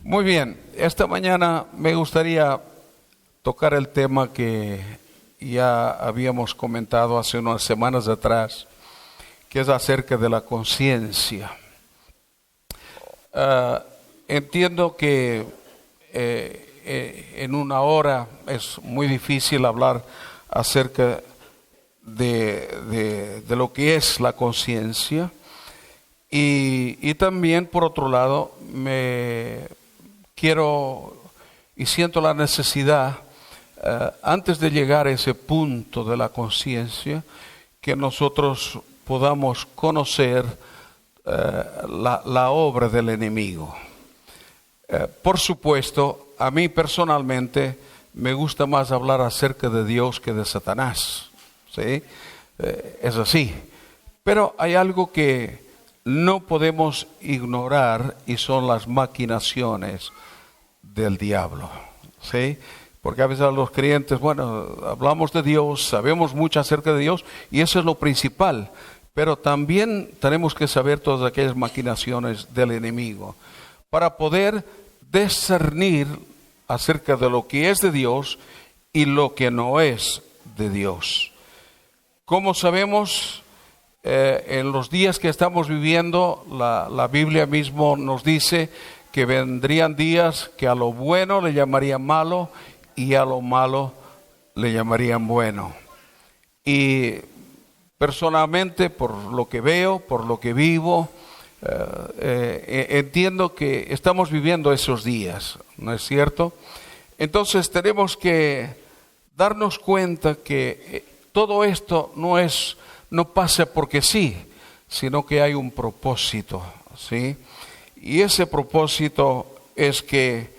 Muy bien, esta mañana me gustaría tocar el tema que ya habíamos comentado hace unas semanas atrás, que es acerca de la conciencia. Entiendo que en una hora es muy difícil hablar acerca de lo que es la conciencia, y también por otro lado me quiero y siento la necesidad, antes de llegar a ese punto de la conciencia, que nosotros podamos conocer la obra del enemigo. Por supuesto, a mí personalmente me gusta más hablar acerca de Dios que de Satanás, ¿sí? Es así. Pero hay algo que no podemos ignorar y son las maquinaciones del diablo, ¿sí? Porque a veces los creyentes, hablamos de Dios, sabemos mucho acerca de Dios y eso es lo principal, pero también tenemos que saber todas aquellas maquinaciones del enemigo para poder discernir acerca de lo que es de Dios y lo que no es de Dios. Como sabemos, en los días que estamos viviendo, la Biblia mismo nos dice que vendrían días que a lo bueno le llamarían malo y a lo malo le llamarían bueno. Y personalmente, por lo que veo, por lo que vivo, entiendo que estamos viviendo esos días, ¿no es cierto? Entonces tenemos que darnos cuenta que todo esto no pasa porque sí, sino que hay un propósito, ¿sí? Y ese propósito es que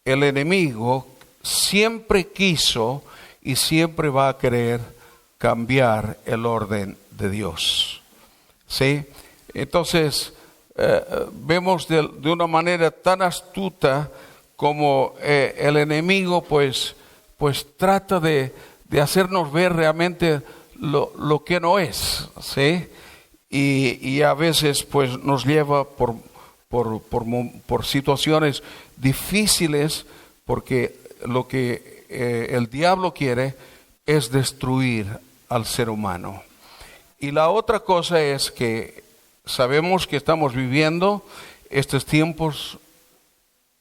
el enemigo siempre quiso y siempre va a querer cambiar el orden de Dios, ¿sí? Entonces, vemos de una manera tan astuta como el enemigo pues trata de hacernos ver realmente lo que no es, ¿sí? Y a veces pues nos lleva por situaciones difíciles, porque lo que el diablo quiere es destruir al ser humano. Y la otra cosa es que sabemos que estamos viviendo estos tiempos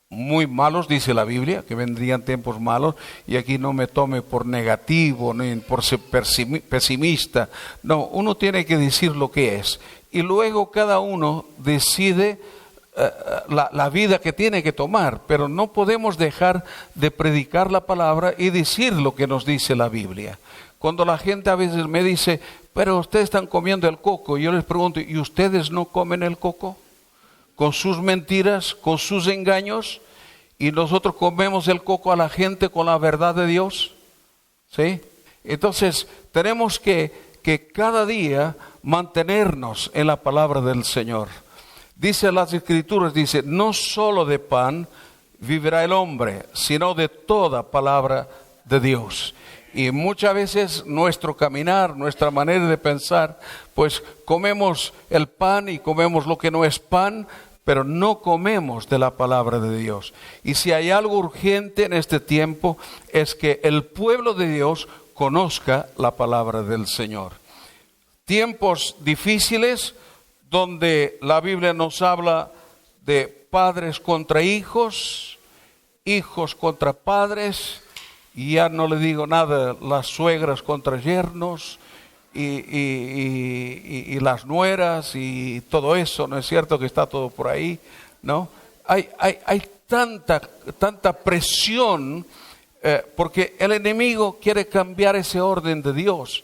muy malos, dice la Biblia, que vendrían tiempos malos, y aquí no me tome por negativo, ni por ser pesimista. No, uno tiene que decir lo que es, y luego cada uno decide la vida que tiene que tomar, pero no podemos dejar de predicar la palabra y decir lo que nos dice la Biblia. Cuando la gente a veces me dice, pero ustedes están comiendo el coco, y yo les pregunto, ¿y ustedes no comen el coco? Con sus mentiras, con sus engaños, y nosotros comemos el coco a la gente con la verdad de Dios, ¿sí? Entonces tenemos que cada día mantenernos en la palabra del Señor. Dice las Escrituras, dice, no solo de pan vivirá el hombre, sino de toda palabra de Dios. Y muchas veces nuestro caminar, nuestra manera de pensar, pues comemos el pan y comemos lo que no es pan, pero no comemos de la palabra de Dios. Y si hay algo urgente en este tiempo, es que el pueblo de Dios conozca la palabra del Señor. Tiempos difíciles donde la Biblia nos habla de padres contra hijos, hijos contra padres, y ya no le digo nada, las suegras contra yernos, y las nueras y todo eso, ¿no es cierto que está todo por ahí? ¿No? Hay tanta presión, porque el enemigo quiere cambiar ese orden de Dios,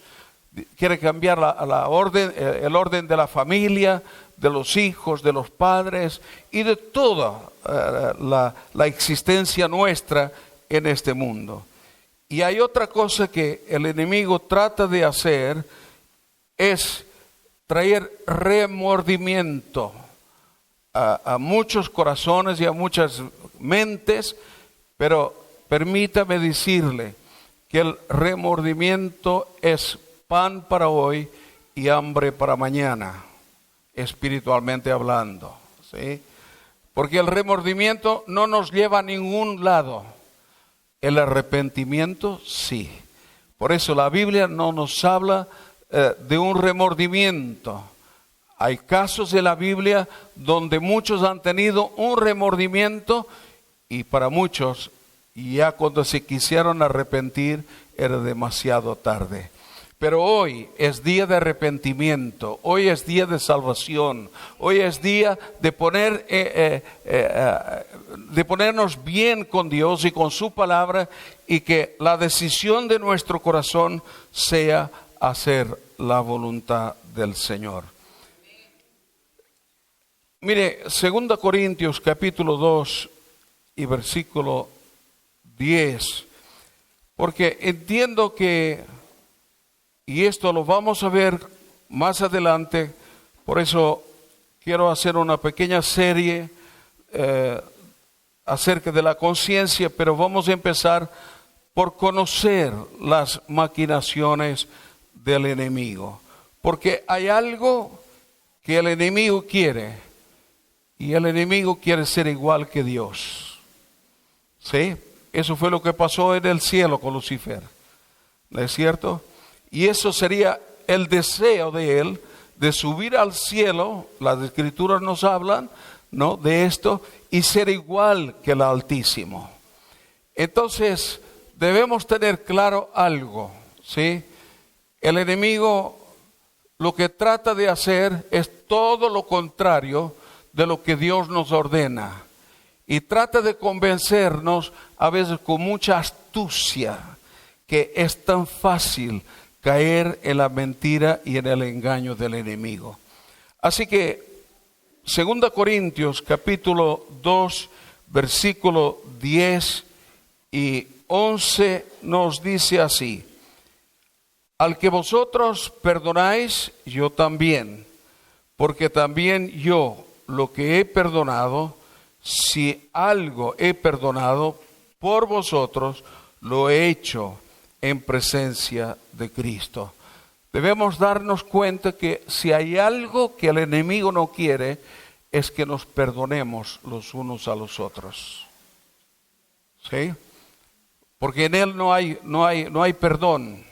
quiere cambiar el orden de la familia, de los hijos, de los padres y de toda la existencia nuestra en este mundo. Y hay otra cosa que el enemigo trata de hacer, es traer remordimiento a muchos corazones y a muchas mentes, pero permítame decirle que el remordimiento es pan para hoy y hambre para mañana, espiritualmente hablando, ¿sí? Porque el remordimiento no nos lleva a ningún lado. El arrepentimiento sí. Por eso la Biblia no nos habla de un remordimiento. Hay casos de la Biblia donde muchos han tenido un remordimiento y para muchos ya cuando se quisieron arrepentir era demasiado tarde. Pero hoy es día de arrepentimiento, hoy es día de salvación, hoy es día de ponernos bien con Dios y con su palabra, y que la decisión de nuestro corazón sea hacer la voluntad del Señor. Mire, 2 Corintios capítulo 2 y versículo 10, porque entiendo que, y esto lo vamos a ver más adelante, por eso quiero hacer una pequeña serie acerca de la conciencia, pero vamos a empezar por conocer las maquinaciones del enemigo, porque hay algo que el enemigo quiere, y el enemigo quiere ser igual que Dios. ¿Sí? Eso fue lo que pasó en el cielo con Lucifer, ¿no es cierto? Y eso sería el deseo de él, de subir al cielo. Las Escrituras nos hablan, ¿no?, de esto, y ser igual que el Altísimo. Entonces, debemos tener claro algo, ¿sí? El enemigo lo que trata de hacer es todo lo contrario de lo que Dios nos ordena. Y trata de convencernos, a veces con mucha astucia, que es tan fácil caer en la mentira y en el engaño del enemigo. Así que 2 Corintios capítulo 2 versículo 10 y 11 nos dice así: al que vosotros perdonáis, yo también, porque también yo lo que he perdonado, si algo he perdonado por vosotros, lo he hecho en presencia de Cristo. Debemos darnos cuenta que si hay algo que el enemigo no quiere, es que nos perdonemos los unos a los otros. ¿Sí? Porque en él no hay perdón.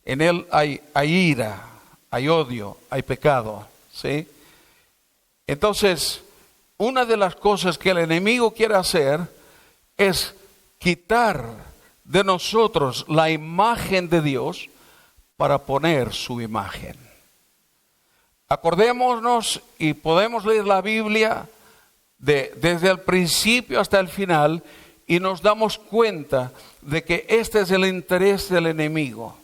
En él hay ira, hay odio, hay pecado. ¿Sí? Entonces, una de las cosas que el enemigo quiere hacer es quitar de nosotros la imagen de Dios para poner su imagen. Acordémonos, y podemos leer la Biblia desde el principio hasta el final, y nos damos cuenta de que este es el interés del enemigo,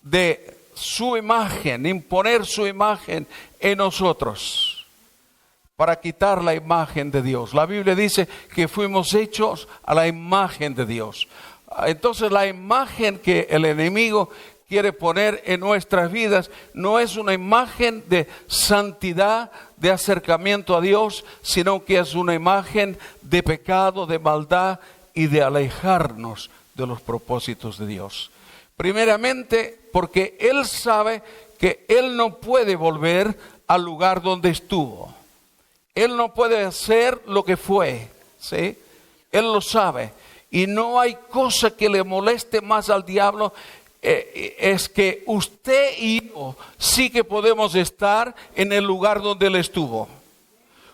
de su imagen, imponer su imagen en nosotros, para quitar la imagen de Dios. La Biblia dice que fuimos hechos a la imagen de Dios. Entonces la imagen que el enemigo quiere poner en nuestras vidas no es una imagen de santidad, de acercamiento a Dios, sino que es una imagen de pecado, de maldad y de alejarnos de los propósitos de Dios. Primeramente porque Él sabe que Él no puede volver al lugar donde estuvo. Él no puede ser lo que fue, ¿sí? Él lo sabe. Y no hay cosa que le moleste más al diablo, es que usted y yo sí que podemos estar en el lugar donde Él estuvo.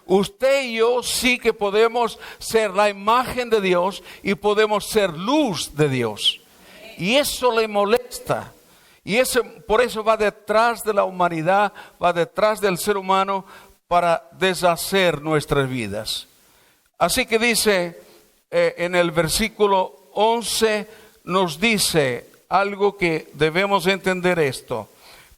Usted y yo sí que podemos ser la imagen de Dios y podemos ser luz de Dios. Y eso le molesta. Y por eso va detrás de la humanidad, va detrás del ser humano, para deshacer nuestras vidas. Así que dice en el versículo 11, nos dice algo que debemos entender esto.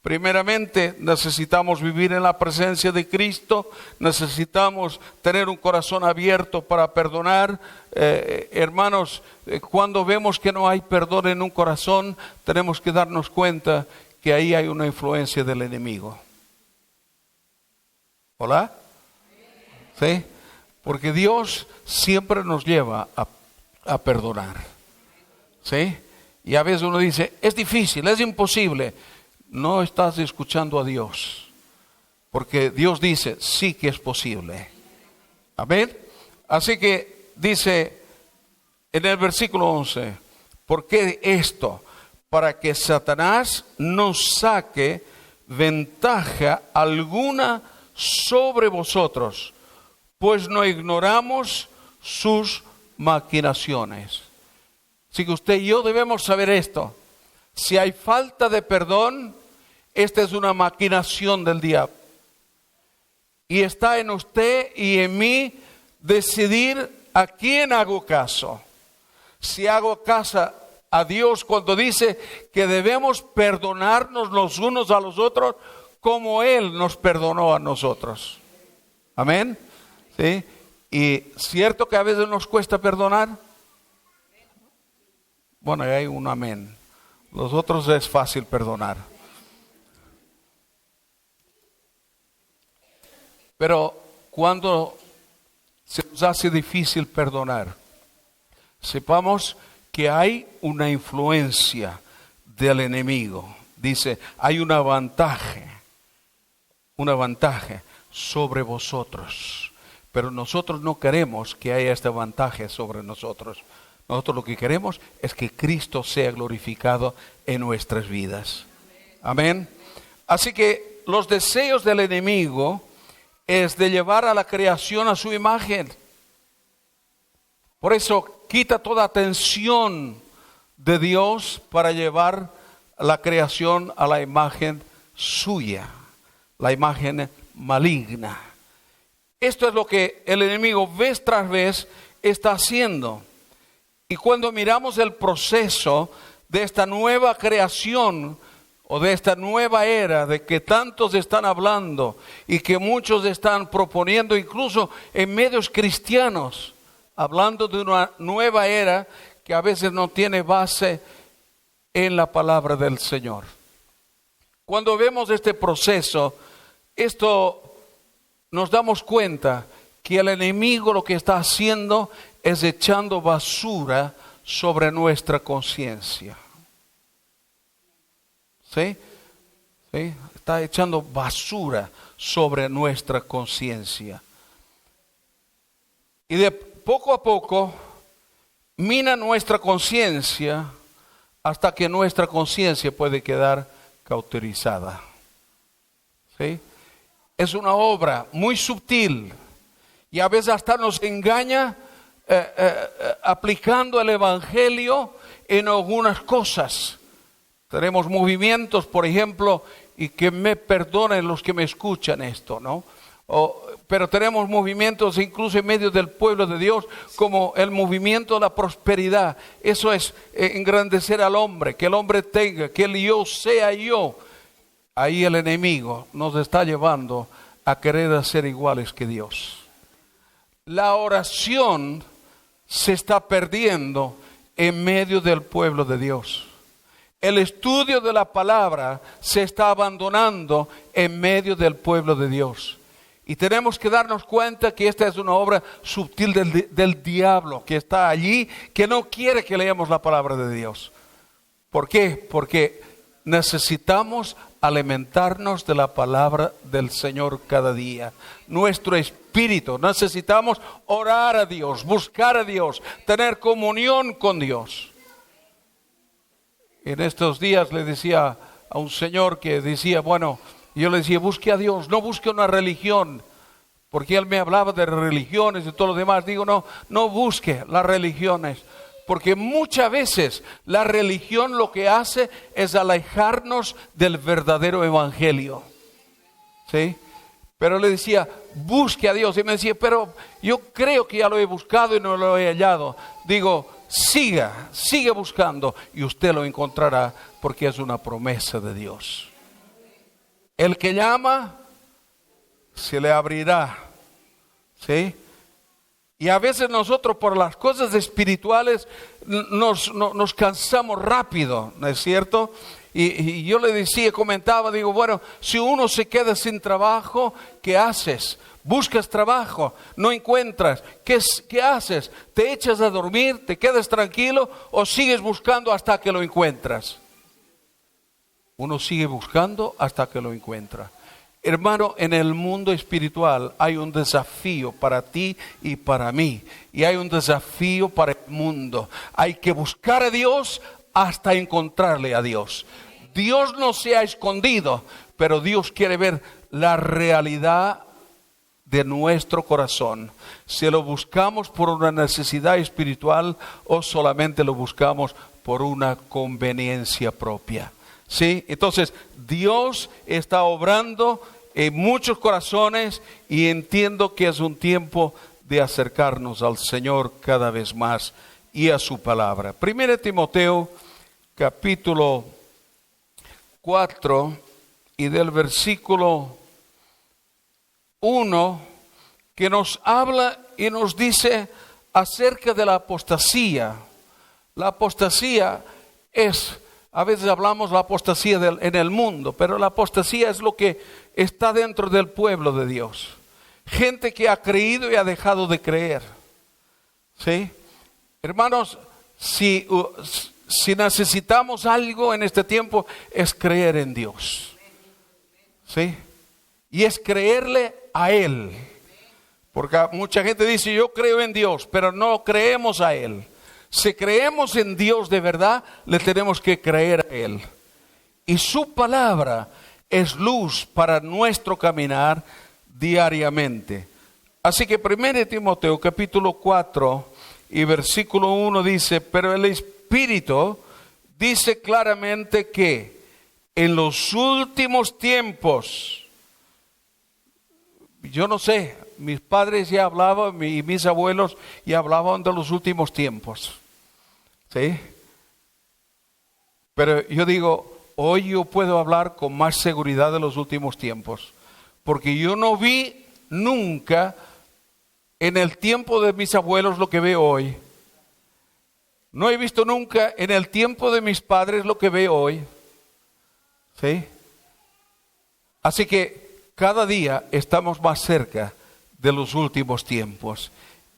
Primeramente, necesitamos vivir en la presencia de Cristo, necesitamos tener un corazón abierto para perdonar. Hermanos, cuando vemos que no hay perdón en un corazón, tenemos que darnos cuenta que ahí hay una influencia del enemigo. ¿Hola? ¿Sí? Porque Dios siempre nos lleva a perdonar. ¿Sí? Y a veces uno dice, es difícil, es imposible. No estás escuchando a Dios. Porque Dios dice, sí que es posible. Amén. Así que dice en el versículo 11, ¿por qué esto? Para que Satanás no saque ventaja alguna sobre vosotros, pues no ignoramos sus maquinaciones. Así que usted y yo debemos saber esto. Si hay falta de perdón, esta es una maquinación del diablo. Y está en usted y en mí decidir a quién hago caso. Si hago caso a Dios cuando dice que debemos perdonarnos los unos a los otros como Él nos perdonó a nosotros. Amén. ¿Sí? Y cierto que a veces nos cuesta perdonar. Bueno, hay un amén. Los otros es fácil perdonar. Pero cuando se nos hace difícil perdonar, sepamos que hay una influencia del enemigo. Dice, hay una ventaja sobre vosotros. Pero nosotros no queremos que haya esta ventaja sobre nosotros. Nosotros lo que queremos es que Cristo sea glorificado en nuestras vidas. Amén. Así que los deseos del enemigo es de llevar a la creación a su imagen. Por eso quita toda atención de Dios para llevar la creación a la imagen suya, la imagen maligna. Esto es lo que el enemigo vez tras vez está haciendo. Y cuando miramos el proceso de esta nueva creación o de esta nueva era de que tantos están hablando y que muchos están proponiendo, incluso en medios cristianos, hablando de una nueva era que a veces no tiene base en la palabra del Señor. Cuando vemos este proceso, esto nos damos cuenta que el enemigo lo que está haciendo es echando basura sobre nuestra conciencia. ¿Sí? ¿Sí? Está echando basura sobre nuestra conciencia. Y de poco a poco mina nuestra conciencia hasta que nuestra conciencia puede quedar cauterizada. ¿Sí? Es una obra muy sutil y a veces hasta nos engaña aplicando el evangelio en algunas cosas. Tenemos movimientos, por ejemplo, y que me perdonen los que me escuchan esto, ¿no? Pero tenemos movimientos incluso en medio del pueblo de Dios, como el movimiento de la prosperidad. Eso es engrandecer al hombre, que el hombre tenga, que el yo sea yo. Ahí el enemigo nos está llevando a querer ser iguales que Dios. La oración se está perdiendo en medio del pueblo de Dios. El estudio de la palabra se está abandonando en medio del pueblo de Dios. Y tenemos que darnos cuenta que esta es una obra sutil del diablo que está allí, que no quiere que leamos la palabra de Dios. ¿Por qué? Porque necesitamos alimentarnos de la palabra del Señor cada día. Nuestro espíritu, necesitamos orar a Dios, buscar a Dios, tener comunión con Dios. En estos días le decía a un señor que decía, bueno, yo le decía, busque a Dios, no busque una religión, porque él me hablaba de religiones y todo lo demás. Digo, no busque las religiones, porque muchas veces la religión lo que hace es alejarnos del verdadero evangelio. ¿Sí? Pero le decía, busque a Dios. Y me decía, pero yo creo que ya lo he buscado y no lo he hallado. Digo, sigue buscando y usted lo encontrará, porque es una promesa de Dios. El que llama, se le abrirá. ¿Sí? Y a veces nosotros por las cosas espirituales nos cansamos rápido, ¿no es cierto? Y yo le decía, comentaba, digo, bueno, si uno se queda sin trabajo, ¿qué haces? Buscas trabajo, no encuentras. ¿Qué haces? ¿Te echas a dormir? ¿Te quedas tranquilo? ¿O sigues buscando hasta que lo encuentras? Uno sigue buscando hasta que lo encuentra. Hermano, en el mundo espiritual hay un desafío para ti y para mí. Y hay un desafío para el mundo. Hay que buscar a Dios hasta encontrarle a Dios. Dios no se ha escondido, pero Dios quiere ver la realidad de nuestro corazón. Si lo buscamos por una necesidad espiritual o solamente lo buscamos por una conveniencia propia. ¿Sí? Entonces, Dios está obrando en muchos corazones y entiendo que es un tiempo de acercarnos al Señor cada vez más y a su palabra. 1 Timoteo capítulo 4 y del versículo 1 que nos habla y nos dice acerca de la apostasía. La apostasía es, a veces hablamos la apostasía en el mundo, pero la apostasía es lo que está dentro del pueblo de Dios. Gente que ha creído y ha dejado de creer. ¿Sí? Hermanos, si necesitamos algo en este tiempo es creer en Dios. ¿Sí? Y es creerle a Él. Porque mucha gente dice, yo creo en Dios, pero no creemos a Él. Si creemos en Dios de verdad, le tenemos que creer a Él. Y su palabra es luz para nuestro caminar diariamente. Así que 1 Timoteo capítulo 4 y versículo 1 dice, pero el Espíritu dice claramente que en los últimos tiempos, yo no sé, mis padres ya hablaban y mis abuelos ya hablaban de los últimos tiempos. ¿Sí? Pero yo digo, hoy yo puedo hablar con más seguridad de los últimos tiempos. Porque yo no vi nunca en el tiempo de mis abuelos lo que veo hoy. No he visto nunca en el tiempo de mis padres lo que veo hoy. ¿Sí? Así que cada día estamos más cerca de los últimos tiempos.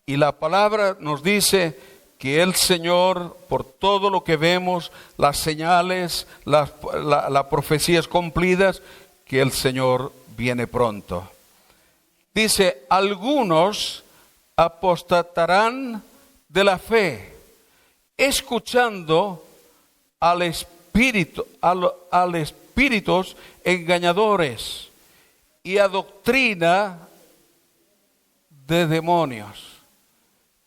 Y la palabra nos dice que el Señor, por todo lo que vemos, las señales, las profecías cumplidas, que el Señor viene pronto. Dice, algunos apostatarán de la fe, escuchando al espíritus engañadores y a doctrina de demonios.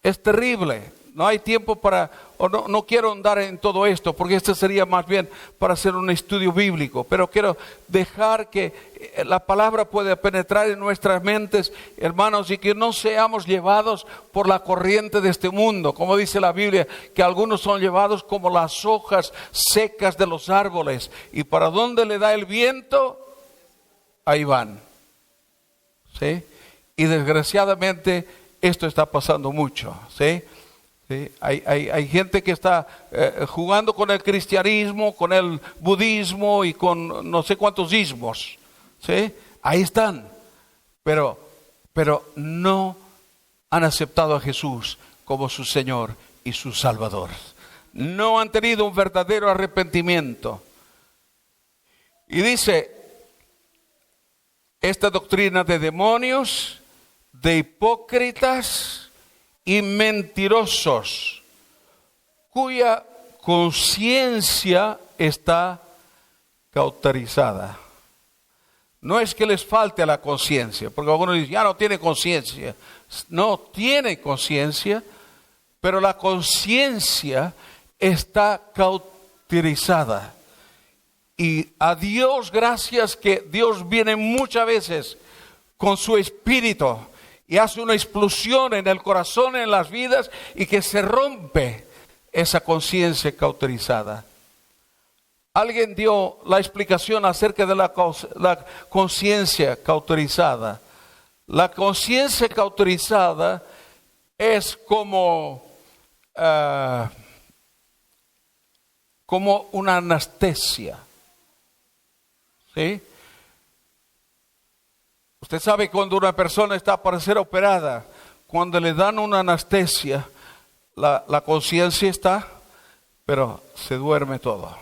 Es terrible. No hay tiempo para, no quiero andar en todo esto, porque esto sería más bien para hacer un estudio bíblico, pero quiero dejar que la palabra pueda penetrar en nuestras mentes, hermanos, y que no seamos llevados por la corriente de este mundo, como dice la Biblia, que algunos son llevados como las hojas secas de los árboles, y para donde le da el viento, ahí van. ¿Sí? Y desgraciadamente esto está pasando mucho. ¿Sí? ¿Sí? Hay gente que está jugando con el cristianismo, con el budismo y con no sé cuántos ismos. ¿Sí? Ahí están. Pero no han aceptado a Jesús como su Señor y su Salvador. No han tenido un verdadero arrepentimiento. Y dice, esta doctrina de demonios, de hipócritas y mentirosos, cuya conciencia está cauterizada. No es que les falte la conciencia, porque algunos dicen, ya no tiene conciencia. No tiene conciencia, pero la conciencia está cauterizada. Y a Dios gracias que Dios viene muchas veces con su espíritu y hace una explosión en el corazón, en las vidas, y que se rompe esa conciencia cauterizada. Alguien dio la explicación acerca de la conciencia cauterizada. La conciencia cauterizada es como una anestesia. ¿Sí? Usted sabe cuando una persona está para ser operada, cuando le dan una anestesia, la conciencia está, pero se duerme todo.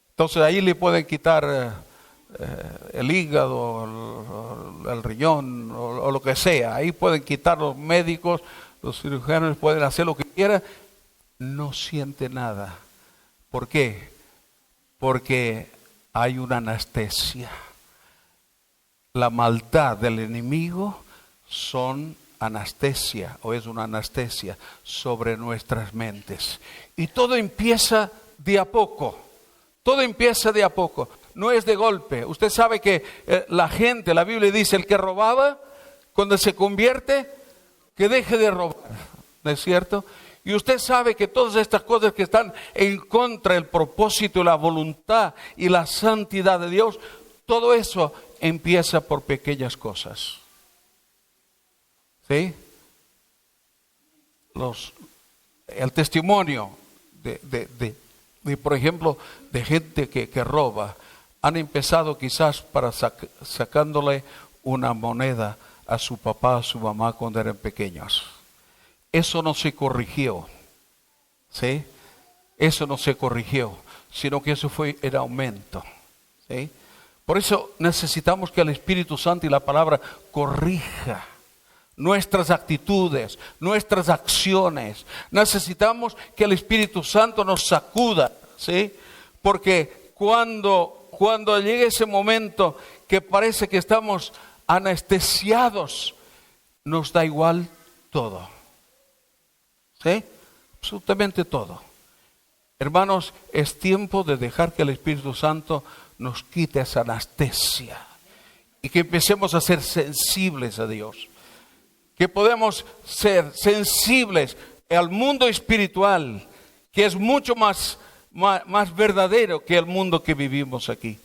Entonces ahí le pueden quitar el hígado, el riñón o lo que sea. Ahí pueden quitar los médicos, los cirujanos pueden hacer lo que quieran. No siente nada. ¿Por qué? Porque hay una anestesia. La maldad del enemigo son anestesia, o es una anestesia sobre nuestras mentes. Y todo empieza de a poco. Todo empieza de a poco. No es de golpe. Usted sabe que la gente, la Biblia dice, el que robaba, cuando se convierte, que deje de robar. ¿No es cierto? Y usted sabe que todas estas cosas que están en contra del propósito y la voluntad y la santidad de Dios, todo eso empieza por pequeñas cosas. ¿Sí? El testimonio de, por ejemplo, de gente que roba, han empezado quizás para sacándole una moneda a su papá, a su mamá cuando eran pequeños. Eso no se corrigió, ¿sí? Eso no se corrigió, sino que eso fue en aumento, ¿sí? Por eso necesitamos que el Espíritu Santo y la palabra corrija nuestras actitudes, nuestras acciones. Necesitamos que el Espíritu Santo nos sacuda, ¿sí? Porque cuando llegue ese momento que parece que estamos anestesiados, nos da igual todo. ¿Sí? Absolutamente todo. Hermanos, es tiempo de dejar que el Espíritu Santo nos quite esa anestesia y que empecemos a ser sensibles a Dios. Que podemos ser sensibles al mundo espiritual, que es mucho más verdadero que el mundo que vivimos aquí.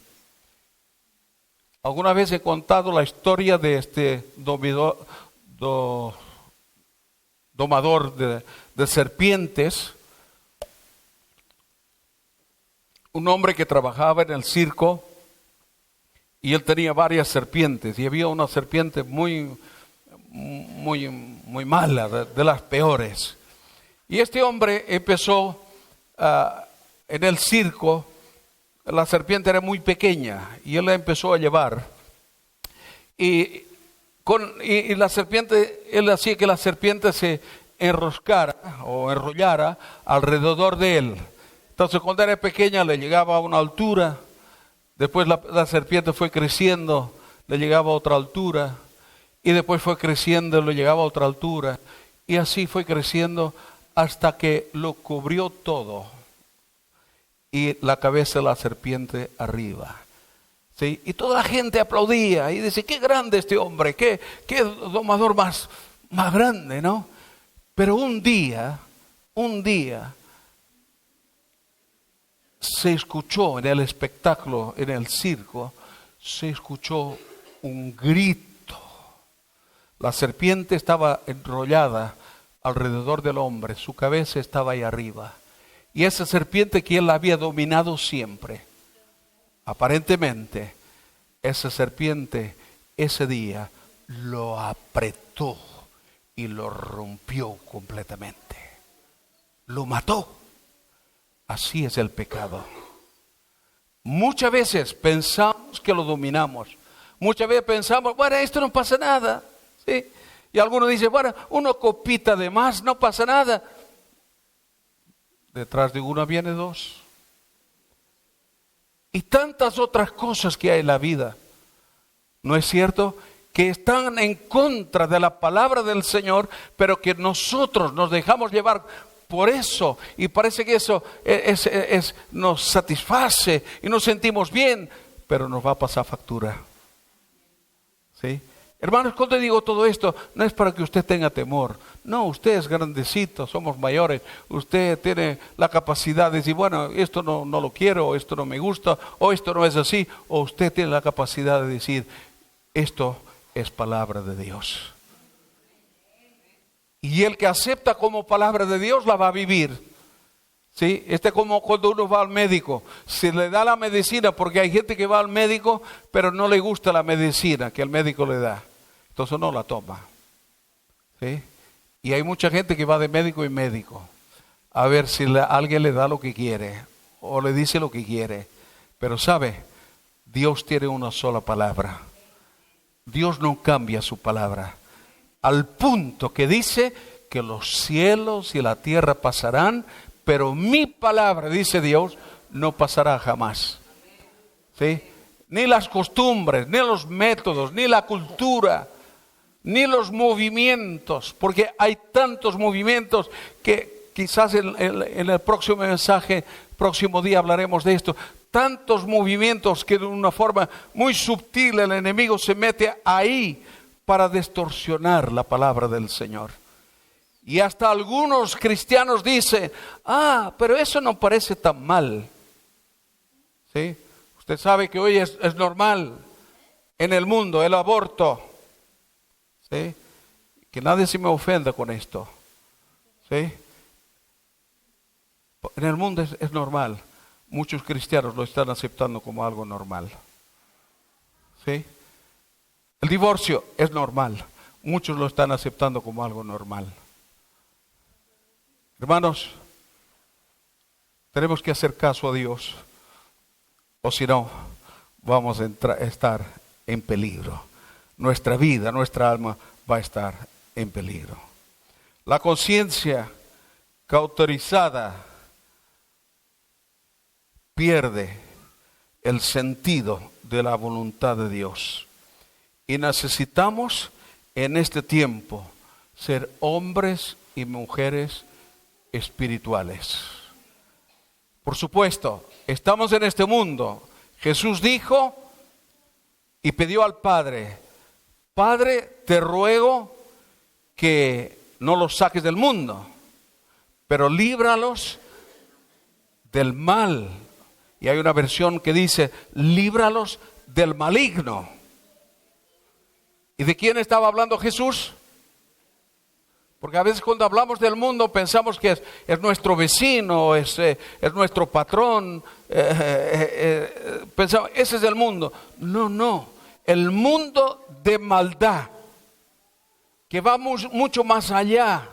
Alguna vez he contado la historia de este domador de serpientes, un hombre que trabajaba en el circo y él tenía varias serpientes y había una serpiente muy mala, de las peores. Y este hombre empezó en el circo, la serpiente era muy pequeña y él la empezó a llevar. Y la serpiente, él hacía que la serpiente se enroscara o enrollara alrededor de él. Entonces cuando era pequeña le llegaba a una altura, después la serpiente fue creciendo, le llegaba a otra altura, y después fue creciendo, le llegaba a otra altura, y así fue creciendo hasta que lo cubrió todo, y la cabeza de la serpiente arriba. ¿Sí? Y toda la gente aplaudía y dice, qué grande este hombre, qué domador más grande, ¿no? Pero un día se escuchó en el espectáculo, en el circo, se escuchó un grito. La serpiente estaba enrollada alrededor del hombre, su cabeza estaba ahí arriba. Y esa serpiente que él había dominado siempre, aparentemente, esa serpiente ese día lo apretó y lo rompió completamente. Lo mató. Así es el pecado. Muchas veces pensamos que lo dominamos. Muchas veces pensamos, bueno, esto no pasa nada. ¿Sí? Y algunos dicen, bueno, una copita de más, no pasa nada. Detrás de una viene dos. Y tantas otras cosas que hay en la vida, ¿no es cierto? Que están en contra de la palabra del Señor, pero que nosotros nos dejamos llevar por eso, y parece que eso nos satisface y nos sentimos bien, pero nos va a pasar factura. ¿Sí? Hermanos, cuando digo todo esto, no es para que usted tenga temor. No, usted es grandecito, somos mayores. Usted tiene la capacidad de decir, bueno, esto no lo quiero, o esto no me gusta, o esto no es así. O usted tiene la capacidad de decir, esto es palabra de Dios. Y el que acepta como palabra de Dios la va a vivir. ¿Sí? Es como cuando uno va al médico. Se le da la medicina, porque hay gente que va al médico, pero no le gusta la medicina que el médico le da. Entonces no la toma. ¿Sí? Y hay mucha gente que va de médico en médico a ver si alguien le da lo que quiere o le dice lo que quiere. Pero sabe, Dios tiene una sola palabra. Dios no cambia su palabra. Al punto que dice que los cielos y la tierra pasarán, pero mi palabra, dice Dios, no pasará jamás. ¿Sí? Ni las costumbres, ni los métodos, ni la cultura, ni los movimientos, porque hay tantos movimientos que quizás en el próximo mensaje, próximo día hablaremos de esto. Tantos movimientos que de una forma muy sutil el enemigo se mete ahí para distorsionar la palabra del Señor. Y hasta algunos cristianos dicen, pero eso no parece tan mal. ¿Sí? Usted sabe que hoy es normal en el mundo el aborto. ¿Sí? Que nadie se me ofenda con esto. ¿Sí? En el mundo es normal. Muchos cristianos lo están aceptando como algo normal. ¿Sí? El divorcio es normal. Muchos lo están aceptando como algo normal. Hermanos, tenemos que hacer caso a Dios, o si no, vamos a estar en peligro. Nuestra vida, nuestra alma va a estar en peligro. La conciencia cauterizada pierde el sentido de la voluntad de Dios. Y necesitamos en este tiempo ser hombres y mujeres espirituales. Por supuesto, estamos en este mundo. Jesús dijo y pidió al Padre, Padre, te ruego que no los saques del mundo, pero líbralos del mal. Y hay una versión que dice, líbralos del maligno. ¿Y de quién estaba hablando Jesús? Porque a veces cuando hablamos del mundo pensamos que es nuestro vecino, es nuestro patrón. Pensamos, ese es el mundo. No. El mundo de maldad, que va mucho más allá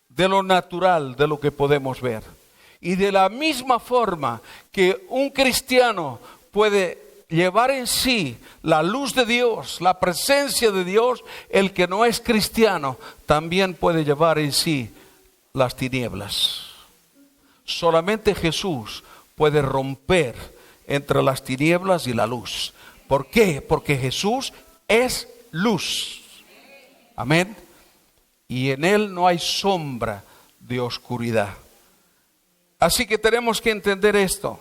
de lo natural, de lo que podemos ver. Y de la misma forma que un cristiano puede llevar en sí la luz de Dios, la presencia de Dios, el que no es cristiano también puede llevar en sí las tinieblas. Solamente Jesús puede romper entre las tinieblas y la luz. ¿Por qué? Porque Jesús es luz. Amén. Y en Él no hay sombra de oscuridad. Así que tenemos que entender esto.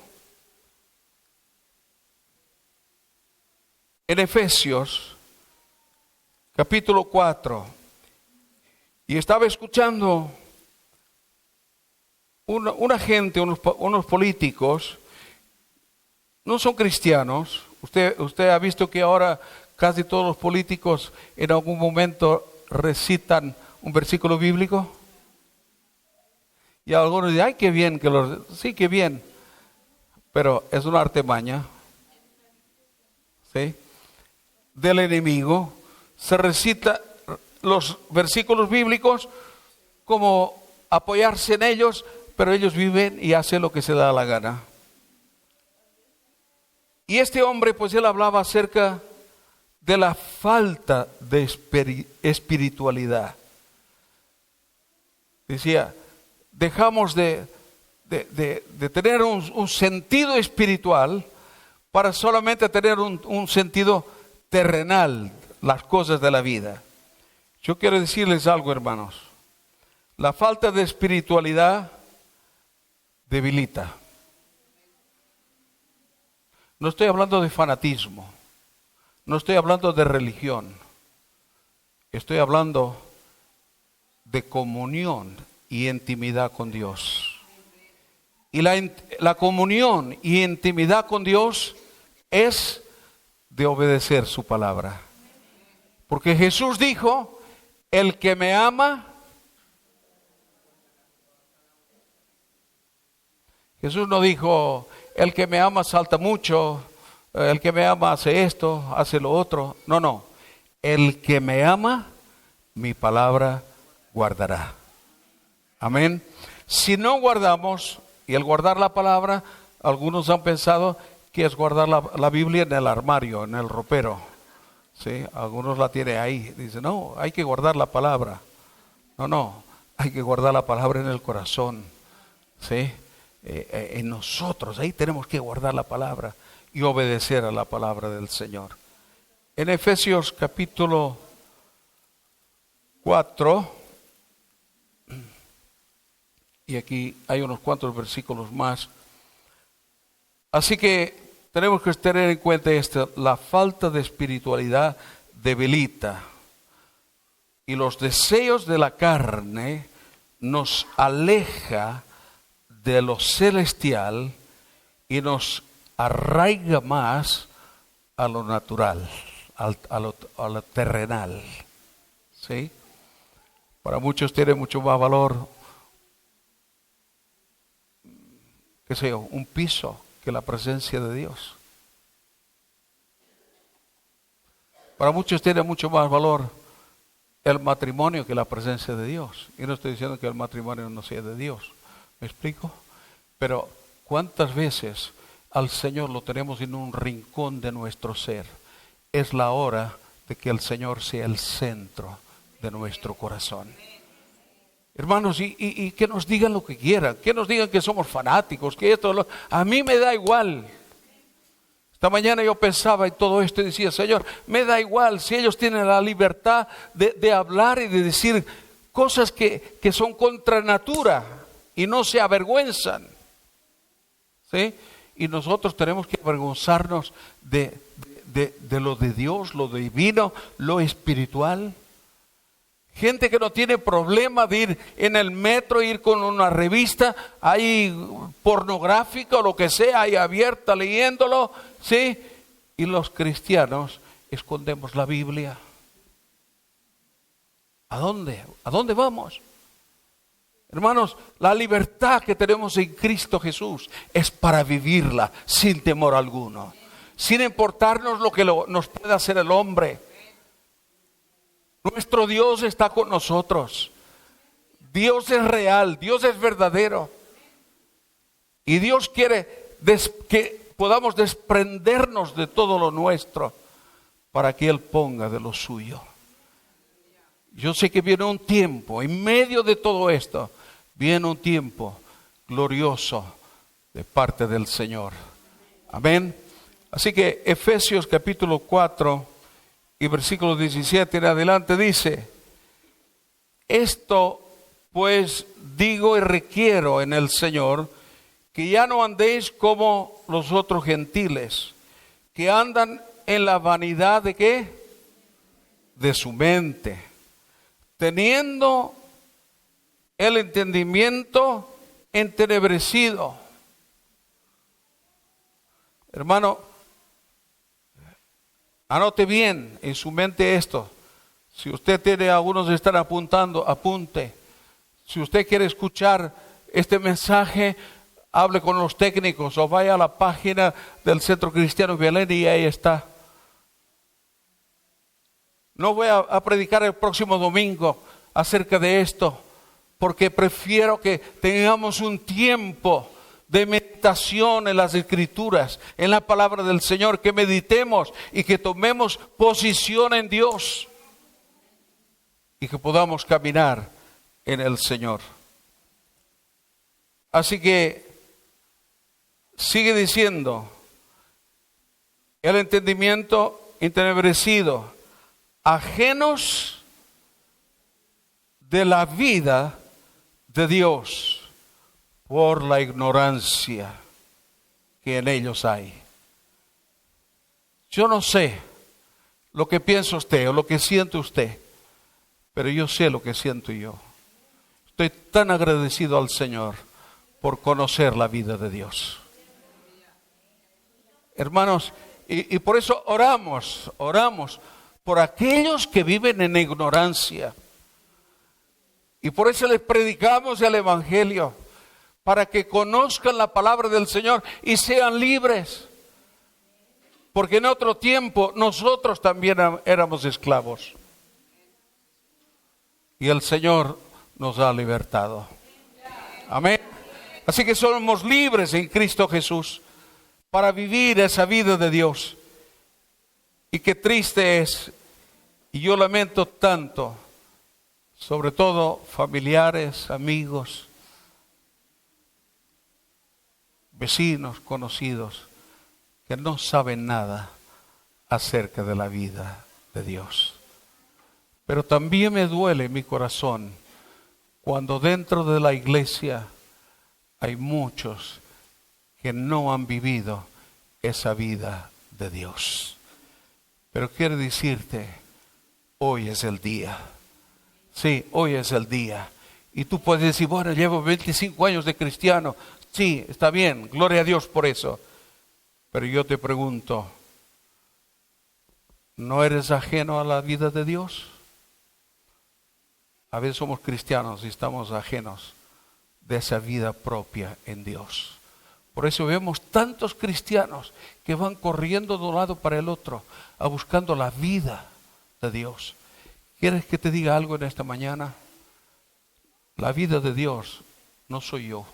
En Efesios, capítulo 4, y estaba escuchando una gente, unos políticos, no son cristianos. Usted ha visto que ahora casi todos los políticos en algún momento recitan un versículo bíblico. Y algunos dicen, ay, qué bien, sí, qué bien. Pero es una artimaña, ¿sí?, del enemigo. Se recita los versículos bíblicos como apoyarse en ellos, pero ellos viven y hacen lo que se da la gana. Y este hombre, pues él hablaba acerca de la falta de espiritualidad. Decía, dejamos de tener un sentido espiritual para solamente tener un sentido terrenal, las cosas de la vida. Yo quiero decirles algo, hermanos. La falta de espiritualidad debilita. No estoy hablando de fanatismo, no estoy hablando de religión, estoy hablando de comunión y intimidad con Dios. Y la comunión y intimidad con Dios es de obedecer su palabra. Porque Jesús dijo, el que me ama, Jesús no dijo, el que me ama salta mucho, el que me ama hace esto, hace lo otro. No. El que me ama, mi palabra guardará. Amén. Si no guardamos, y el guardar la palabra Algunos han pensado que es guardar la Biblia en el armario, en el ropero. ¿Sí? Algunos la tienen ahí. Dicen, no, hay que guardar la palabra. No, hay que guardar la palabra en el corazón. ¿Sí? En nosotros, ahí tenemos que guardar la palabra y obedecer a la palabra del Señor. En Efesios capítulo 4, y aquí hay unos cuantos versículos más. Así que tenemos que tener en cuenta esto: la falta de espiritualidad debilita, y los deseos de la carne nos aleja de lo celestial y nos arraiga más a lo natural, a lo terrenal. ¿Sí? Para muchos tiene mucho más valor, qué sé yo, un piso que la presencia de Dios. Para muchos tiene mucho más valor el matrimonio que la presencia de Dios. Y no estoy diciendo que el matrimonio no sea de Dios. ¿Me explico? Pero ¿cuántas veces al Señor lo tenemos en un rincón de nuestro ser? Es la hora de que el Señor sea el centro de nuestro corazón. Hermanos, y que nos digan lo que quieran, que nos digan que somos fanáticos, que esto, a mí me da igual. Esta mañana yo pensaba en todo esto y decía, Señor, me da igual si ellos tienen la libertad de hablar y de decir cosas que son contra natura y no se avergüenzan. ¿Sí? Y nosotros tenemos que avergonzarnos de lo de Dios, lo divino, lo espiritual. Gente que no tiene problema de ir en el metro, ir con una revista ahí pornográfica o lo que sea, ahí abierta leyéndolo, ¿sí? Y los cristianos escondemos la Biblia. ¿A dónde? ¿A dónde vamos? Hermanos, la libertad que tenemos en Cristo Jesús es para vivirla sin temor alguno, sin importarnos lo que nos pueda hacer el hombre. Nuestro Dios está con nosotros. Dios es real, Dios es verdadero. Y Dios quiere que podamos desprendernos de todo lo nuestro para que Él ponga de lo suyo. Yo sé que viene un tiempo, en medio de todo esto, viene un tiempo glorioso de parte del Señor. Amén. Así que Efesios capítulo 4 y versículo 17 en adelante dice: esto pues digo y requiero en el Señor, que ya no andéis como los otros gentiles, que andan en la vanidad de ¿qué? De su mente, teniendo el entendimiento entenebrecido. Hermano, anote bien en su mente esto. Si usted tiene, algunos están apuntando, apunte. Si usted quiere escuchar este mensaje, hable con los técnicos o vaya a la página del Centro Cristiano Belén y ahí está. No voy a predicar el próximo domingo acerca de esto, porque prefiero que tengamos un tiempo de meditación en las Escrituras, en la palabra del Señor, que meditemos y que tomemos posición en Dios y que podamos caminar en el Señor. Así que sigue diciendo: el entendimiento entenebrecido, ajenos de la vida de Dios por la ignorancia que en ellos hay. Yo no sé lo que piensa usted o lo que siente usted, pero yo sé lo que siento yo. Estoy tan agradecido al Señor por conocer la vida de Dios. Hermanos, y por eso oramos por aquellos que viven en ignorancia. Y por eso les predicamos el Evangelio, para que conozcan la palabra del Señor y sean libres. Porque en otro tiempo nosotros también éramos esclavos. Y el Señor nos ha libertado. Amén. Así que somos libres en Cristo Jesús para vivir esa vida de Dios. Y qué triste es, y yo lamento tanto, sobre todo familiares, amigos, vecinos, conocidos, que no saben nada acerca de la vida de Dios. Pero también me duele mi corazón cuando dentro de la iglesia hay muchos que no han vivido esa vida de Dios. Pero quiero decirte, hoy es el día. Sí, hoy es el día. Y tú puedes decir, bueno, llevo 25 años de cristiano. Sí, está bien, gloria a Dios por eso. Pero yo te pregunto, ¿no eres ajeno a la vida de Dios? A veces somos cristianos y estamos ajenos de esa vida propia en Dios. Por eso vemos tantos cristianos que van corriendo de un lado para el otro, a buscando la vida de Dios. ¿Quieres que te diga algo en esta mañana? La vida de Dios no soy yo.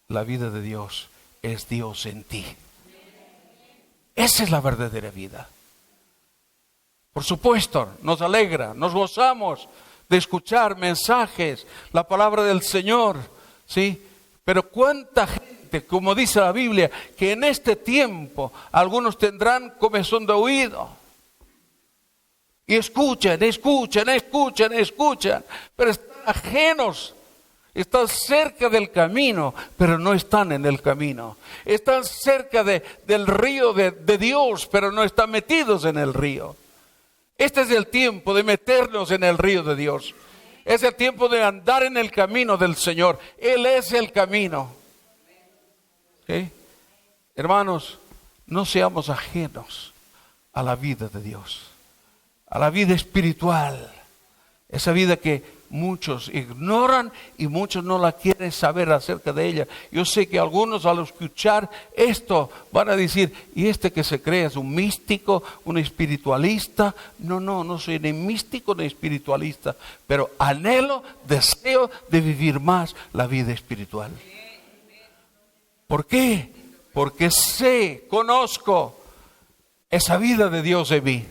La vida de Dios es Dios en ti. Esa es la verdadera vida. Por supuesto, nos alegra, nos gozamos de escuchar mensajes, la palabra del Señor, ¿sí? Pero cuánta gente, como dice la Biblia, que en este tiempo algunos tendrán comezón de oído. Y escuchan, pero están ajenos. Están cerca del camino, pero no están en el camino. Están cerca del río de Dios, pero no están metidos en el río. Este es el tiempo de meternos en el río de Dios. Es el tiempo de andar en el camino del Señor. Él es el camino. ¿Sí? Hermanos, no seamos ajenos a la vida de Dios, a la vida espiritual. Esa vida que muchos ignoran y muchos no la quieren saber acerca de ella. Yo sé que algunos al escuchar esto van a decir, ¿y este que se cree es un místico, un espiritualista? No soy ni místico ni espiritualista, pero anhelo, deseo de vivir más la vida espiritual. ¿Por qué? Porque conozco esa vida de Dios en mí.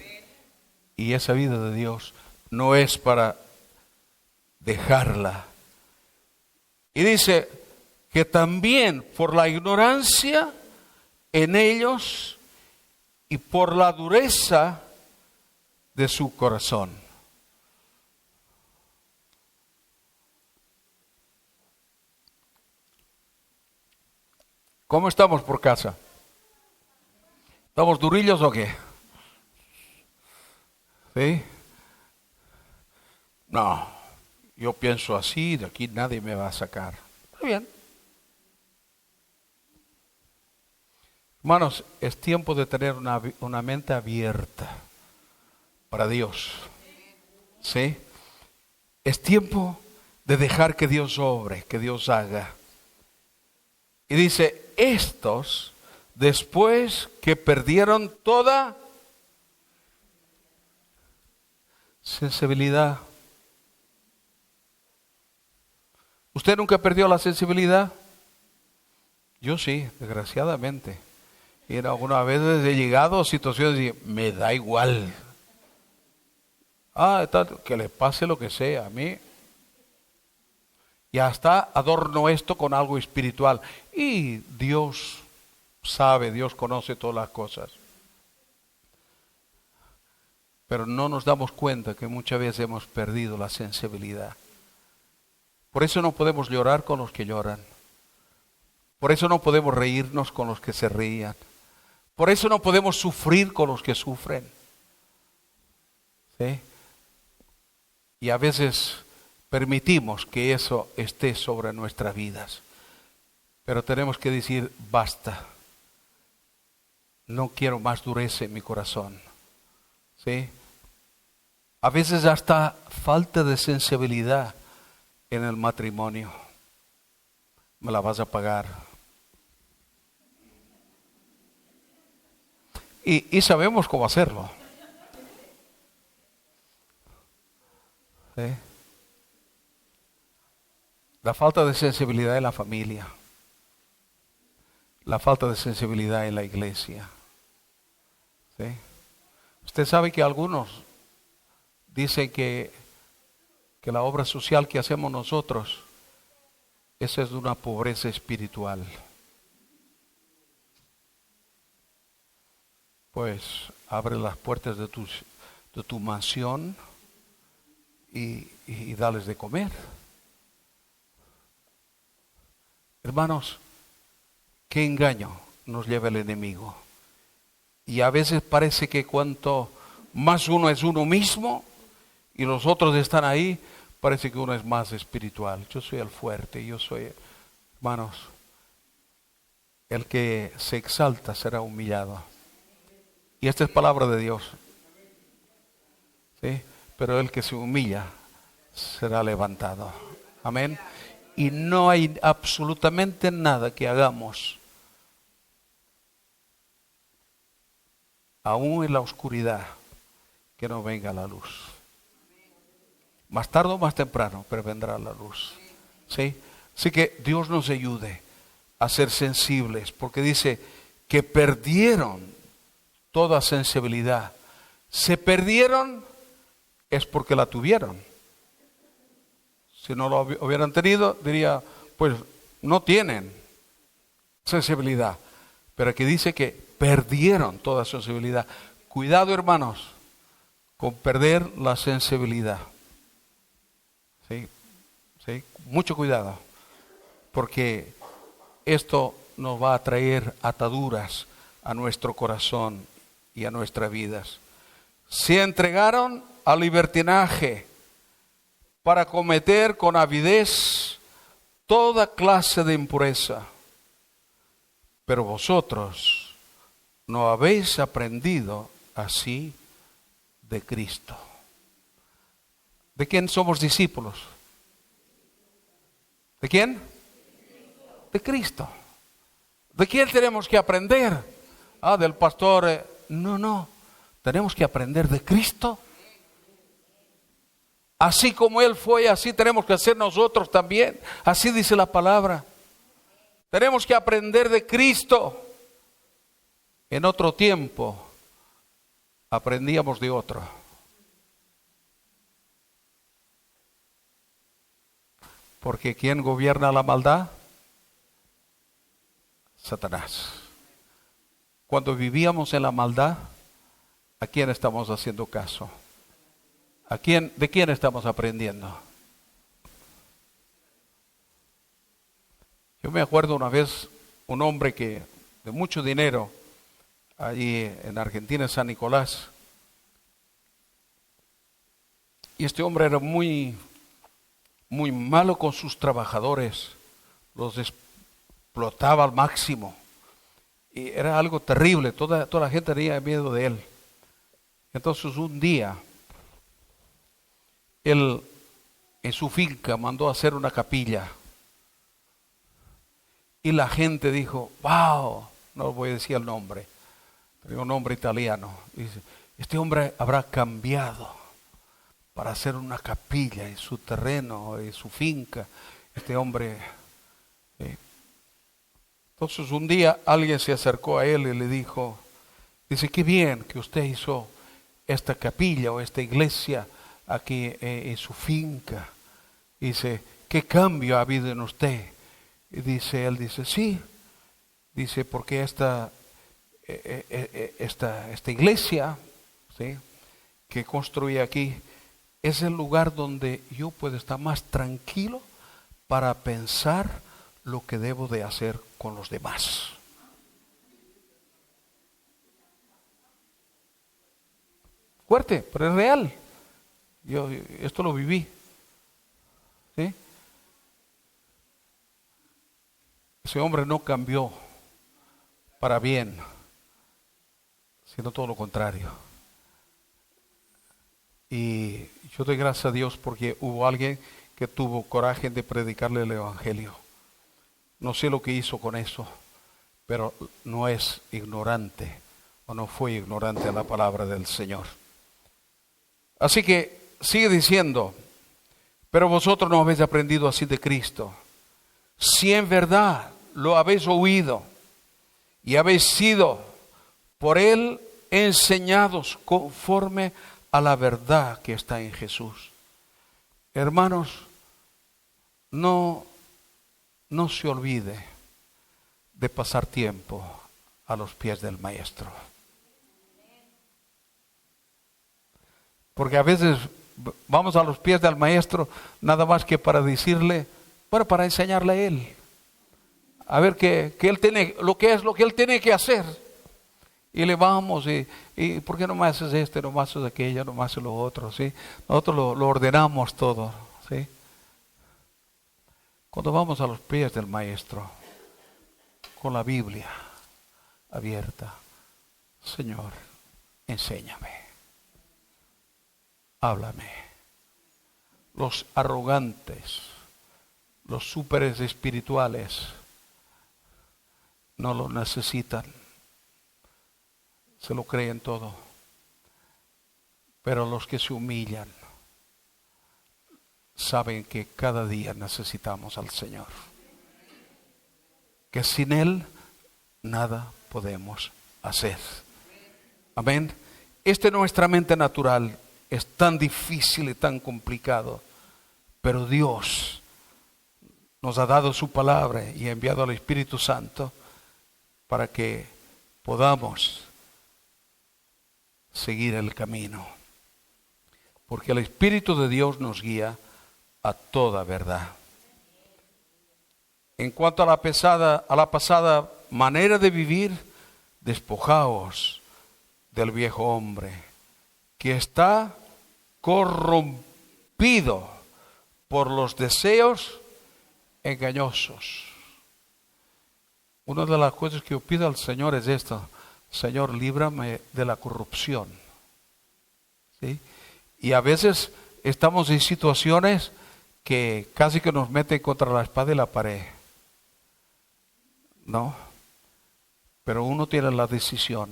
Y esa vida de Dios no es para dejarla. Y dice que también por la ignorancia en ellos y por la dureza de su corazón. ¿Cómo estamos por casa? ¿Estamos durillos o qué? ¿Sí? No, yo pienso así, de aquí nadie me va a sacar. Está bien. Hermanos, es tiempo de tener una mente abierta para Dios. ¿Sí? Es tiempo de dejar que Dios obre, que Dios haga. Y dice, estos, después que perdieron toda sensibilidad. ¿Usted nunca perdió la sensibilidad? Yo sí, desgraciadamente. Y algunas veces he llegado a situaciones de me da igual. Que le pase lo que sea a mí. Y hasta adorno esto con algo espiritual. Y Dios sabe, Dios conoce todas las cosas. Pero no nos damos cuenta que muchas veces hemos perdido la sensibilidad. Por eso no podemos llorar con los que lloran. Por eso no podemos reírnos con los que se rían. Por eso no podemos sufrir con los que sufren. ¿Sí? Y a veces permitimos que eso esté sobre nuestras vidas. Pero tenemos que decir, basta. No quiero más dureza en mi corazón. ¿Sí? A veces hasta falta de sensibilidad en el matrimonio. Me la vas a pagar. Y sabemos cómo hacerlo. ¿Sí? La falta de sensibilidad en la familia. La falta de sensibilidad en la iglesia. ¿Sí? Usted sabe que algunos dicen que la obra social que hacemos nosotros, esa es de una pobreza espiritual. Pues abre las puertas de tu mansión y dales de comer. Hermanos, qué engaño nos lleva el enemigo. Y a veces parece que cuanto más uno es uno mismo y los otros están ahí, parece que uno es más espiritual. Yo soy el fuerte, yo soy, hermanos, el que se exalta será humillado. Y esta es palabra de Dios. ¿Sí? Pero el que se humilla será levantado. Amén. Y no hay absolutamente nada que hagamos, aún en la oscuridad, que no venga la luz. Más tarde o más temprano, pero vendrá la luz. ¿Sí? Así que Dios nos ayude a ser sensibles, porque dice que perdieron toda sensibilidad. Se perdieron es porque la tuvieron. Si no lo hubieran tenido, diría, pues no tienen sensibilidad. Pero aquí dice que perdieron toda sensibilidad. Cuidado, hermanos, con perder la sensibilidad. ¿Sí? ¿Sí? Mucho cuidado, porque esto nos va a traer ataduras a nuestro corazón y a nuestras vidas. Se entregaron al libertinaje para cometer con avidez toda clase de impureza. Pero vosotros no habéis aprendido así de Cristo. ¿De quién somos discípulos? ¿De quién? De Cristo. ¿De quién tenemos que aprender? Del pastor. No. Tenemos que aprender de Cristo. Así como Él fue, así tenemos que hacer nosotros también. Así dice la palabra. Tenemos que aprender de Cristo. En otro tiempo aprendíamos de otro. Porque ¿quién gobierna la maldad? Satanás. Cuando vivíamos en la maldad, ¿a quién estamos haciendo caso? ¿De quién estamos aprendiendo? Yo me acuerdo una vez un hombre de mucho dinero, allí en Argentina, en San Nicolás. Y este hombre era muy malo con sus trabajadores, los explotaba al máximo. Y era algo terrible, toda la gente tenía miedo de él. Entonces un día, él en su finca mandó a hacer una capilla. Y la gente dijo, wow, no voy a decir el nombre, tenía un nombre italiano. Dice, este hombre habrá cambiado para hacer una capilla en su terreno, en su finca. Este hombre. Entonces un día alguien se acercó a él y le dijo, dice, qué bien que usted hizo esta capilla o esta iglesia aquí en su finca. Dice, ¿qué cambio ha habido en usted? Y él dice, sí. Dice, porque esta iglesia, ¿sí?, que construí aquí, es el lugar donde yo puedo estar más tranquilo para pensar lo que debo de hacer con los demás. Fuerte, pero es real. Yo esto lo viví. ¿Sí? Ese hombre no cambió para bien, sino todo lo contrario. Y yo doy gracias a Dios porque hubo alguien que tuvo coraje de predicarle el evangelio. No sé lo que hizo con eso, pero no es ignorante o no fue ignorante a la palabra del Señor. Así que sigue diciendo, Pero vosotros no habéis aprendido así de Cristo. Si en verdad lo habéis oído y habéis sido por Él enseñados conforme a la verdad que está en Jesús. Hermanos, no se olvide de pasar tiempo a los pies del Maestro. Porque a veces vamos a los pies del Maestro nada más que para decirle, bueno, para enseñarle a Él. A ver que Él tiene, lo que Él tiene que hacer. Y le vamos, y ¿por qué no me haces esto, no me haces aquello, no me haces lo otro? ¿Sí? Nosotros lo ordenamos todo. ¿Sí? Cuando vamos a los pies del Maestro, con la Biblia abierta, Señor, enséñame, háblame. Los arrogantes, los súperes espirituales, no lo necesitan, se lo creen todo. Pero los que se humillan saben que cada día necesitamos al Señor, que sin Él nada podemos hacer. Amén. Nuestra mente natural es tan difícil y tan complicado, pero Dios nos ha dado su palabra y ha enviado al Espíritu Santo para que podamos seguir el camino, porque el Espíritu de Dios nos guía a toda verdad. En cuanto a la pasada manera de vivir, despojaos del viejo hombre que está corrompido por los deseos engañosos. Una de las cosas que yo pido al Señor es esto: Señor, líbrame de la corrupción. ¿Sí? Y a veces estamos en situaciones que casi que nos meten contra la espada y la pared. No, pero uno tiene la decisión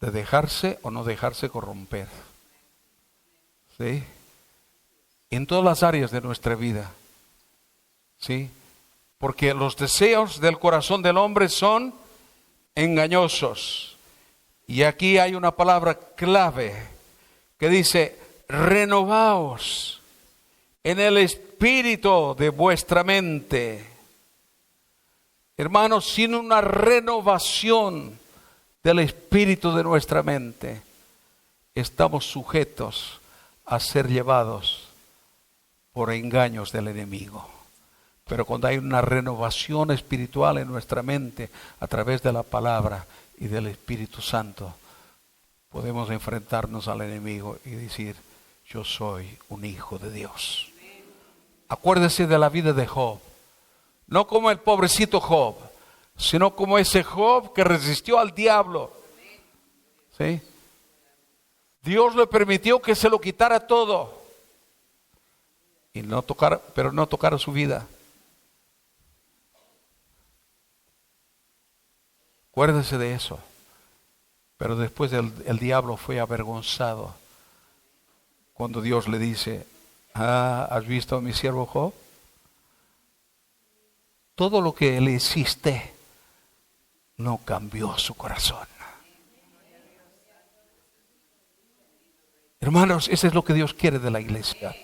de dejarse o no dejarse corromper. ¿Sí? En todas las áreas de nuestra vida. ¿Sí? Porque los deseos del corazón del hombre son engañosos. Y aquí hay una palabra clave que dice: renovaos en el espíritu de vuestra mente. Hermanos, sin una renovación del espíritu de nuestra mente, estamos sujetos a ser llevados por engaños del enemigo. Pero cuando hay una renovación espiritual en nuestra mente a través de la palabra y del Espíritu Santo, podemos enfrentarnos al enemigo y decir: yo soy un hijo de Dios. Acuérdese de la vida de Job. No como el pobrecito Job, sino como ese Job que resistió al diablo. ¿Sí? Dios le permitió que se lo quitara todo, pero no tocara su vida. Acuérdese de eso. Pero después el diablo fue avergonzado cuando Dios le dice: ¿has visto a mi siervo Job? Todo lo que le hiciste no cambió su corazón. Hermanos, eso es lo que Dios quiere de la iglesia.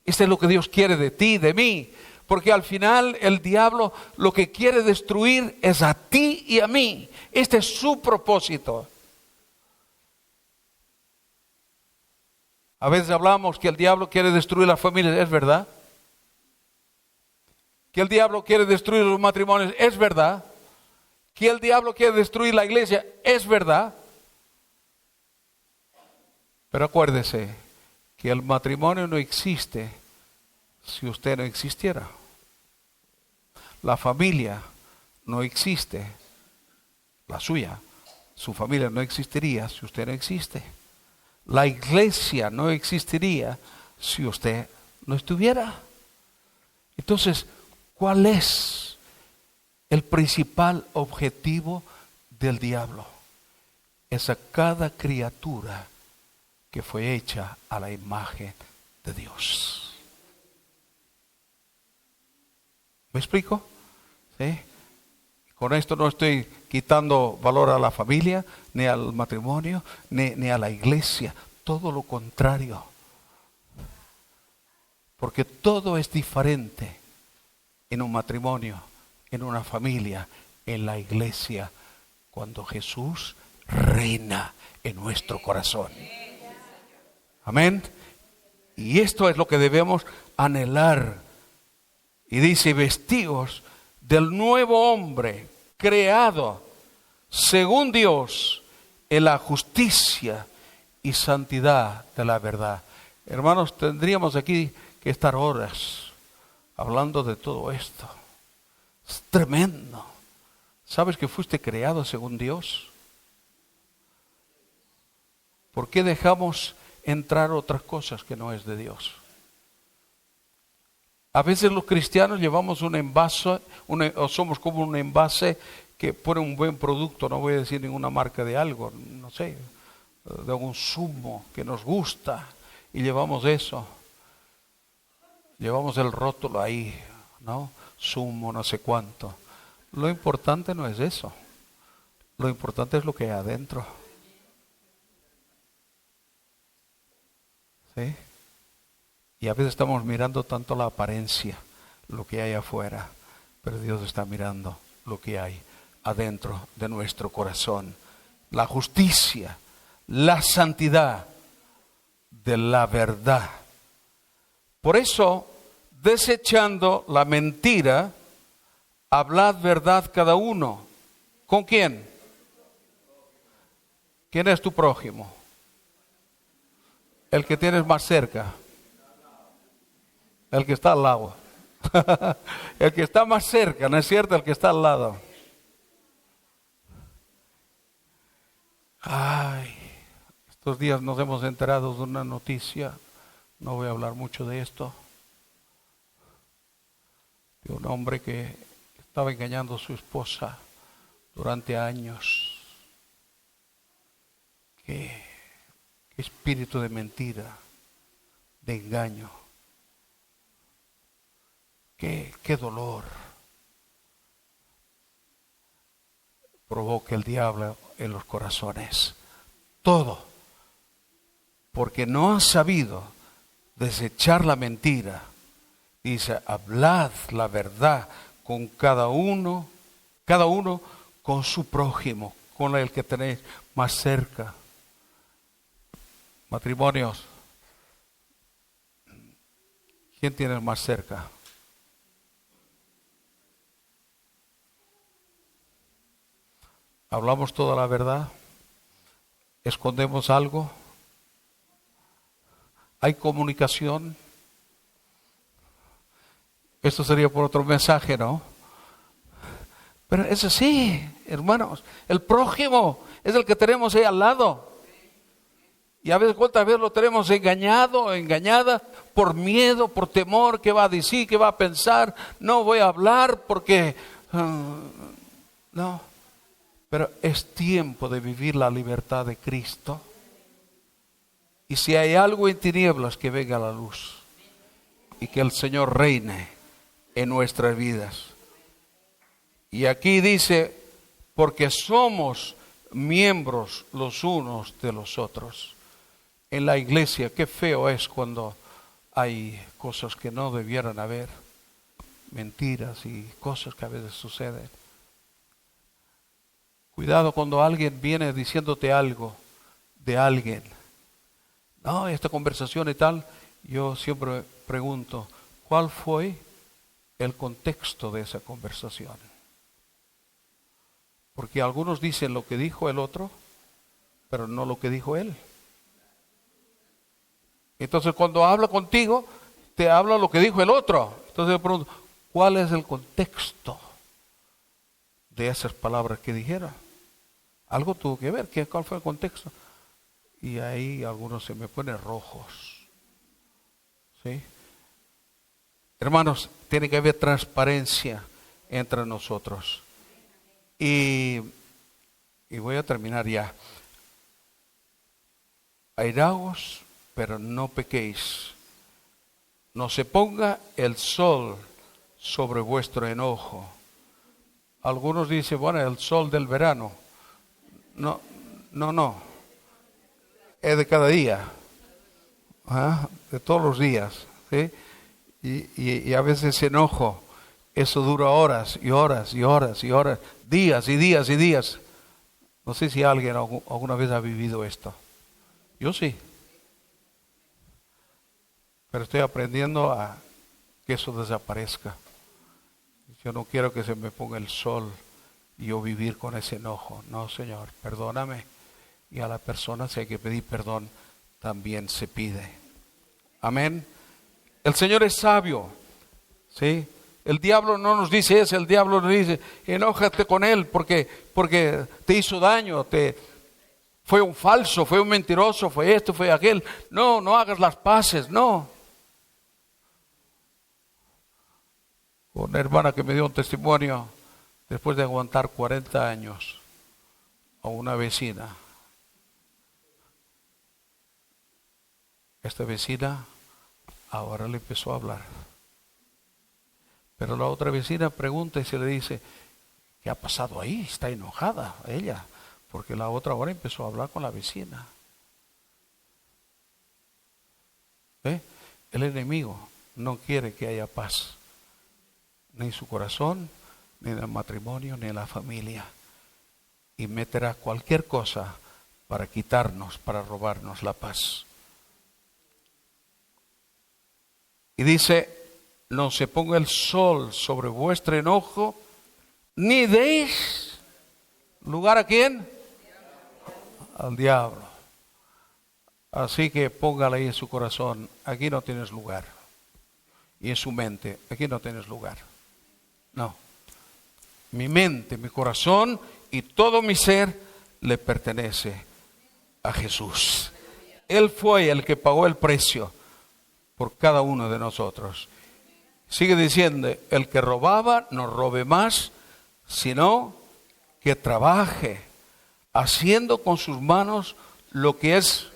Eso es lo que Dios quiere de ti, de mí. Porque al final el diablo lo que quiere destruir es a ti y a mí. Este es su propósito. A veces hablamos que el diablo quiere destruir las familias, ¿es verdad? Que el diablo quiere destruir los matrimonios, ¿es verdad? Que el diablo quiere destruir la iglesia, ¿es verdad? Pero acuérdese que el matrimonio no existe si usted no existiera. La familia no existe, la suya, su familia no existiría si usted no existe. La iglesia no existiría si usted no estuviera. Entonces, ¿cuál es el principal objetivo del diablo? Es a cada criatura que fue hecha a la imagen de Dios. ¿Me explico? ¿Sí? Con esto no estoy quitando valor a la familia, ni al matrimonio, ni a la iglesia. Todo lo contrario. Porque todo es diferente en un matrimonio, en una familia, en la iglesia, cuando Jesús reina en nuestro corazón. Amén. Y esto es lo que debemos anhelar. Y dice, vestíos del nuevo hombre, creado según Dios, en la justicia y santidad de la verdad. Hermanos, tendríamos aquí que estar horas hablando de todo esto. Es tremendo. ¿Sabes que fuiste creado según Dios? ¿Por qué dejamos entrar otras cosas que no es de Dios? A veces los cristianos llevamos un envase, o somos como un envase que pone un buen producto, no voy a decir ninguna marca de algo, no sé, de algún zumo que nos gusta, y llevamos eso. Llevamos el rótulo ahí, ¿no? Zumo, no sé cuánto. Lo importante no es eso. Lo importante es lo que hay adentro. ¿Sí? Y a veces estamos mirando tanto la apariencia, lo que hay afuera, pero Dios está mirando lo que hay adentro de nuestro corazón. La justicia, la santidad de la verdad. Por eso, desechando la mentira, hablad verdad cada uno. ¿Con quién? ¿Quién es tu prójimo? El que tienes más cerca. El que está al lado. El que está más cerca, ¿no es cierto? El que está al lado. Ay, estos días nos hemos enterado de una noticia, no voy a hablar mucho de esto, de un hombre que estaba engañando a su esposa durante años. Qué espíritu de mentira, de engaño. Qué dolor provoca el diablo en los corazones. Todo porque no han sabido desechar la mentira. Dice, hablad la verdad con cada uno con su prójimo, con el que tenéis más cerca. Matrimonios, ¿quién tienes más cerca? ¿Hablamos toda la verdad? ¿Escondemos algo? ¿Hay comunicación? Esto sería por otro mensaje, ¿no? Pero es así, hermanos. El prójimo es el que tenemos ahí al lado. Y a veces, ¿cuántas veces lo tenemos engañado, engañada, por miedo, por temor? ¿Qué va a decir? ¿Qué va a pensar? No voy a hablar porque... no. Pero es tiempo de vivir la libertad de Cristo. Y si hay algo en tinieblas, que venga la luz. Y que el Señor reine en nuestras vidas. Y aquí dice, porque somos miembros los unos de los otros. En la iglesia, qué feo es cuando hay cosas que no debieran haber. Mentiras y cosas que a veces suceden. Cuidado cuando alguien viene diciéndote algo de alguien. No, esta conversación y tal, yo siempre pregunto, ¿cuál fue el contexto de esa conversación? Porque algunos dicen lo que dijo el otro, pero no lo que dijo él. Entonces cuando habla contigo, te habla lo que dijo el otro. Entonces yo pregunto, ¿cuál es el contexto de esas palabras que dijeron? Algo tuvo que ver, ¿cuál fue el contexto? Y ahí algunos se me ponen rojos. ¿Sí? Hermanos, tiene que haber transparencia entre nosotros. Y voy a terminar ya. Airaos, pero no pequéis. No se ponga el sol sobre vuestro enojo. Algunos dicen, bueno, el sol del verano. No, no. Es de cada día. De todos los días. ¿Sí? Y a veces enojo. Eso dura horas y horas y horas y horas. Días y días y días. No sé si alguien alguna vez ha vivido esto. Yo sí. Pero estoy aprendiendo a que eso desaparezca. Yo no quiero que se me ponga el sol y yo vivir con ese enojo. No, Señor, perdóname. Y a la persona, si hay que pedir perdón, también se pide. Amén. El Señor es sabio. ¿Sí? El diablo no nos dice eso. El diablo nos dice, enójate con él porque te hizo daño, fue un falso, fue un mentiroso, fue esto, fue aquel. No, no hagas las paces, no. Una hermana que me dio un testimonio después de aguantar 40 años a una vecina. Esta vecina ahora le empezó a hablar. Pero la otra vecina pregunta y se le dice, ¿qué ha pasado ahí? Está enojada ella, porque la otra ahora empezó a hablar con la vecina. El enemigo no quiere que haya paz, ni en su corazón, ni en el matrimonio, ni en la familia. Y meterá cualquier cosa para quitarnos, para robarnos la paz. Y dice, no se ponga el sol sobre vuestro enojo, ni deis lugar a quién, al diablo. Así que póngala ahí en su corazón, aquí no tienes lugar. Y en su mente, aquí no tienes lugar. No. Mi mente, mi corazón y todo mi ser le pertenece a Jesús. Él fue el que pagó el precio por cada uno de nosotros. Sigue diciendo, el que robaba no robe más, sino que trabaje, haciendo con sus manos lo que es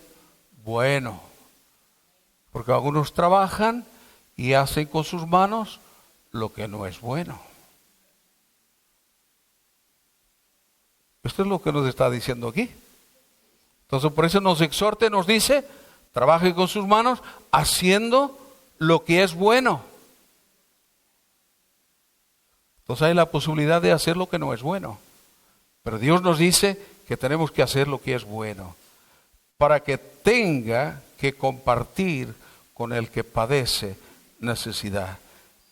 bueno. Porque algunos trabajan y hacen con sus manos lo que no es bueno. Esto es lo que nos está diciendo aquí. Entonces por eso nos exhorta y nos dice, trabaje con sus manos haciendo lo que es bueno. Entonces hay la posibilidad de hacer lo que no es bueno. Pero Dios nos dice que tenemos que hacer lo que es bueno, para que tenga que compartir con el que padece necesidad.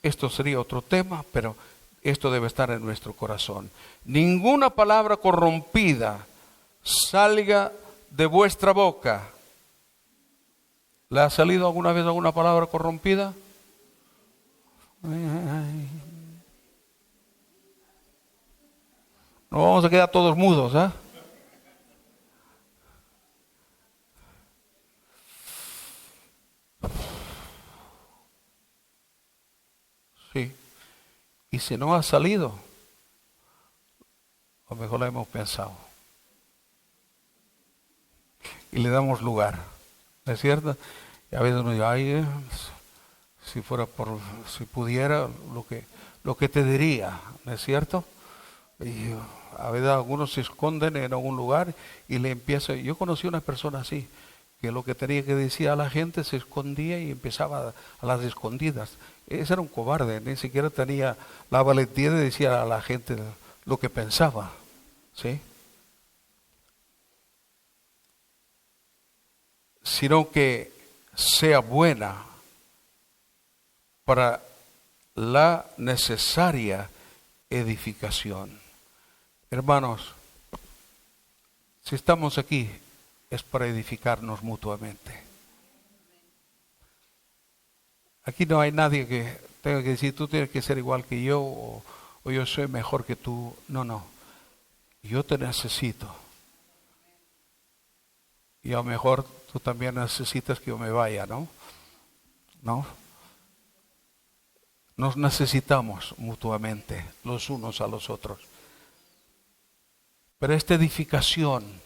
Esto sería otro tema, pero esto debe estar en nuestro corazón. Ninguna palabra corrompida salga de vuestra boca. ¿Le ha salido alguna vez alguna palabra corrompida? No vamos a quedar todos mudos, ¿eh? Sí. Y si no ha salido, a lo mejor la hemos pensado. Y le damos lugar, ¿no es cierto? Y a veces uno dice, ay, si pudiera, lo que te diría, ¿no es cierto? Y a veces algunos se esconden en algún lugar y le empieza. Yo conocí una persona así, que lo que tenía que decir a la gente se escondía y empezaba a las escondidas. Ese era un cobarde, ni siquiera tenía la valentía de decir a la gente lo que pensaba, ¿sí? Sino que sea buena para la necesaria edificación. Hermanos, si estamos aquí es para edificarnos mutuamente. Aquí no hay nadie que tenga que decir, tú tienes que ser igual que yo o yo soy mejor que tú. No. Yo te necesito. Y a lo mejor tú también necesitas que yo me vaya, ¿no? ¿No? Nos necesitamos mutuamente, los unos a los otros. Pero esta edificación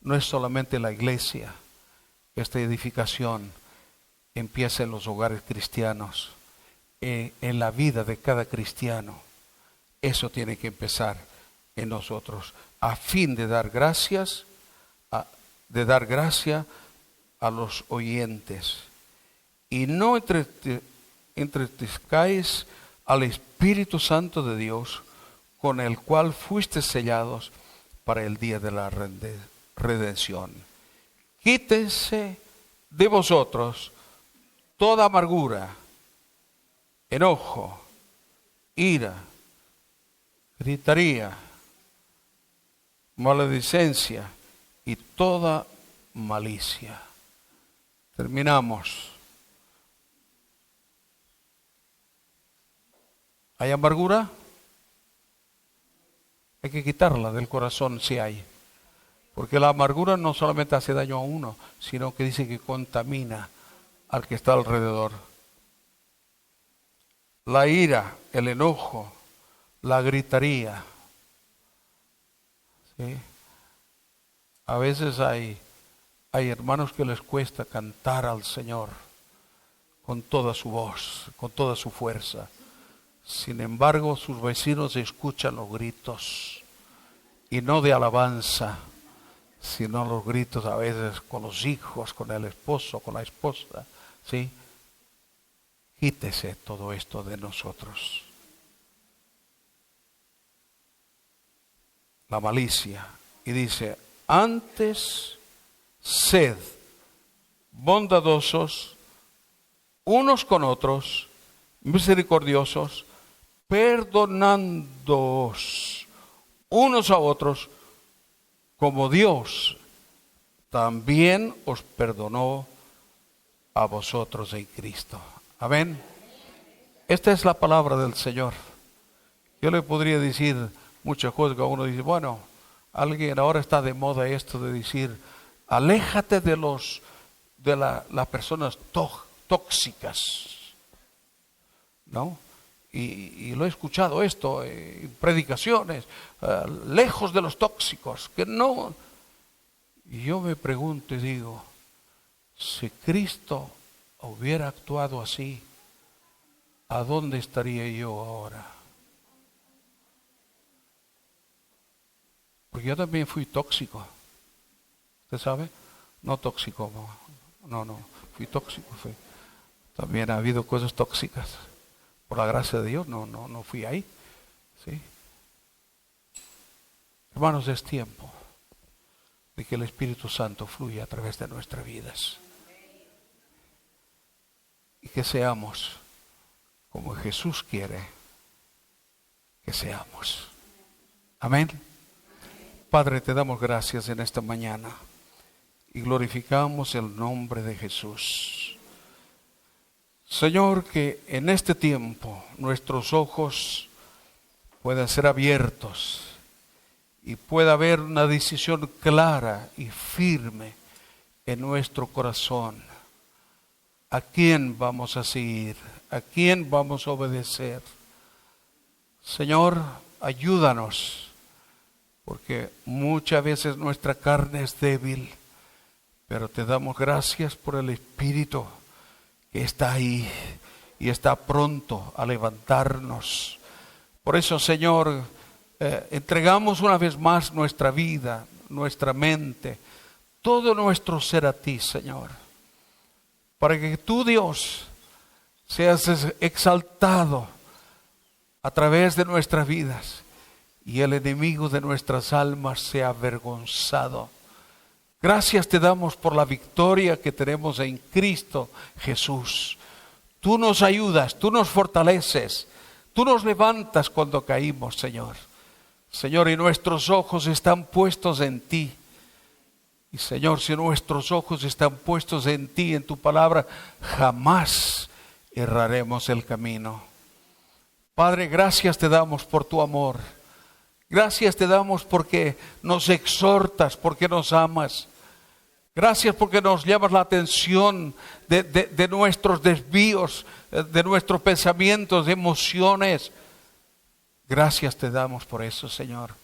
no es solamente la iglesia. Esta edificación empieza en los hogares cristianos, en la vida de cada cristiano. Eso tiene que empezar en nosotros, a fin de dar gracias, de dar gracia a los oyentes. Y no entristezcáis al Espíritu Santo de Dios, con el cual fuiste sellados para el día de la redención. Quítese de vosotros toda amargura, enojo, ira, gritaría, maledicencia y toda malicia. Terminamos. ¿Hay amargura? Hay que quitarla del corazón si hay. Porque la amargura no solamente hace daño a uno, sino que dice que contamina al que está alrededor. La ira, el enojo, la gritaría. ¿Sí? A veces hay hermanos que les cuesta cantar al Señor con toda su voz, con toda su fuerza. Sin embargo, sus vecinos escuchan los gritos, y no de alabanza, sino los gritos a veces con los hijos, con el esposo, con la esposa. ¿Sí? Quítese todo esto de nosotros. La malicia. Y dice, antes sed bondadosos unos con otros, misericordiosos, perdonándoos unos a otros, como Dios también os perdonó a vosotros en Cristo. Amén. Esta es la palabra del Señor. Yo le podría decir muchas cosas que uno dice, bueno, alguien ahora está de moda esto de decir, aléjate de las personas tóxicas, ¿no? Y lo he escuchado esto en predicaciones, lejos de los tóxicos, que no. Y yo me pregunto y digo, si Cristo hubiera actuado así, ¿a dónde estaría yo ahora? Porque yo también fui tóxico. ¿Usted sabe? No tóxico, no, fui tóxico. También ha habido cosas tóxicas. Por la gracia de Dios, no fui ahí. ¿Sí? Hermanos, es tiempo de que el Espíritu Santo fluya a través de nuestras vidas. Y que seamos como Jesús quiere que seamos. Amén. Padre, te damos gracias en esta mañana y glorificamos el nombre de Jesús. Señor, que en este tiempo nuestros ojos puedan ser abiertos y pueda haber una decisión clara y firme en nuestro corazón. ¿A quién vamos a seguir? ¿A quién vamos a obedecer? Señor, ayúdanos, porque muchas veces nuestra carne es débil, pero te damos gracias por el Espíritu que está ahí y está pronto a levantarnos. Por eso, Señor, entregamos una vez más nuestra vida, nuestra mente, todo nuestro ser a ti, Señor, para que tú, Dios, seas exaltado a través de nuestras vidas y el enemigo de nuestras almas sea avergonzado. Gracias te damos por la victoria que tenemos en Cristo Jesús. Tú nos ayudas, tú nos fortaleces, tú nos levantas cuando caímos, Señor. Señor, y nuestros ojos están puestos en ti. Y Señor, si nuestros ojos están puestos en ti, en tu palabra, jamás erraremos el camino. Padre, gracias te damos por tu amor. Gracias te damos porque nos exhortas, porque nos amas. Gracias porque nos llamas la atención de nuestros desvíos, de nuestros pensamientos, de emociones. Gracias te damos por eso, Señor.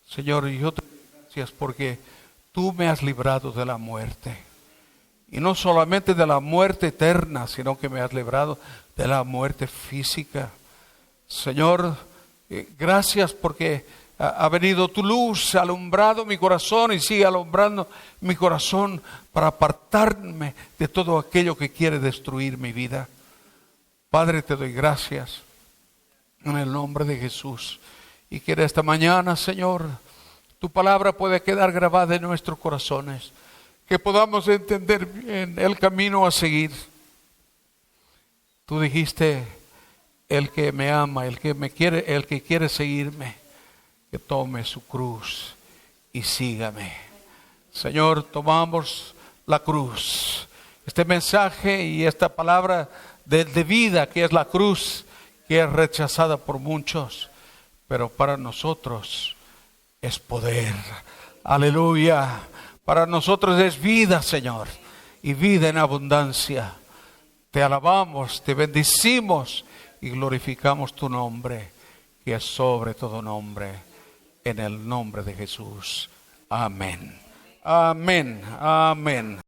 Señor, y yo te doy gracias porque tú me has librado de la muerte. Y no solamente de la muerte eterna, sino que me has librado de la muerte física. Señor, gracias porque ha venido tu luz, ha alumbrado mi corazón y sigue alumbrando mi corazón para apartarme de todo aquello que quiere destruir mi vida. Padre, te doy gracias en el nombre de Jesús. Y que esta mañana, Señor, tu palabra pueda quedar grabada en nuestros corazones. Que podamos entender bien el camino a seguir. Tú dijiste, el que me ama, el que quiere seguirme, que tome su cruz y sígame. Señor, tomamos la cruz. Este mensaje y esta palabra de vida que es la cruz, que es rechazada por muchos, pero para nosotros es poder. Aleluya. Para nosotros es vida, Señor, y vida en abundancia. Te alabamos, te bendecimos y glorificamos tu nombre, que es sobre todo nombre, en el nombre de Jesús. Amén. Amén. Amén.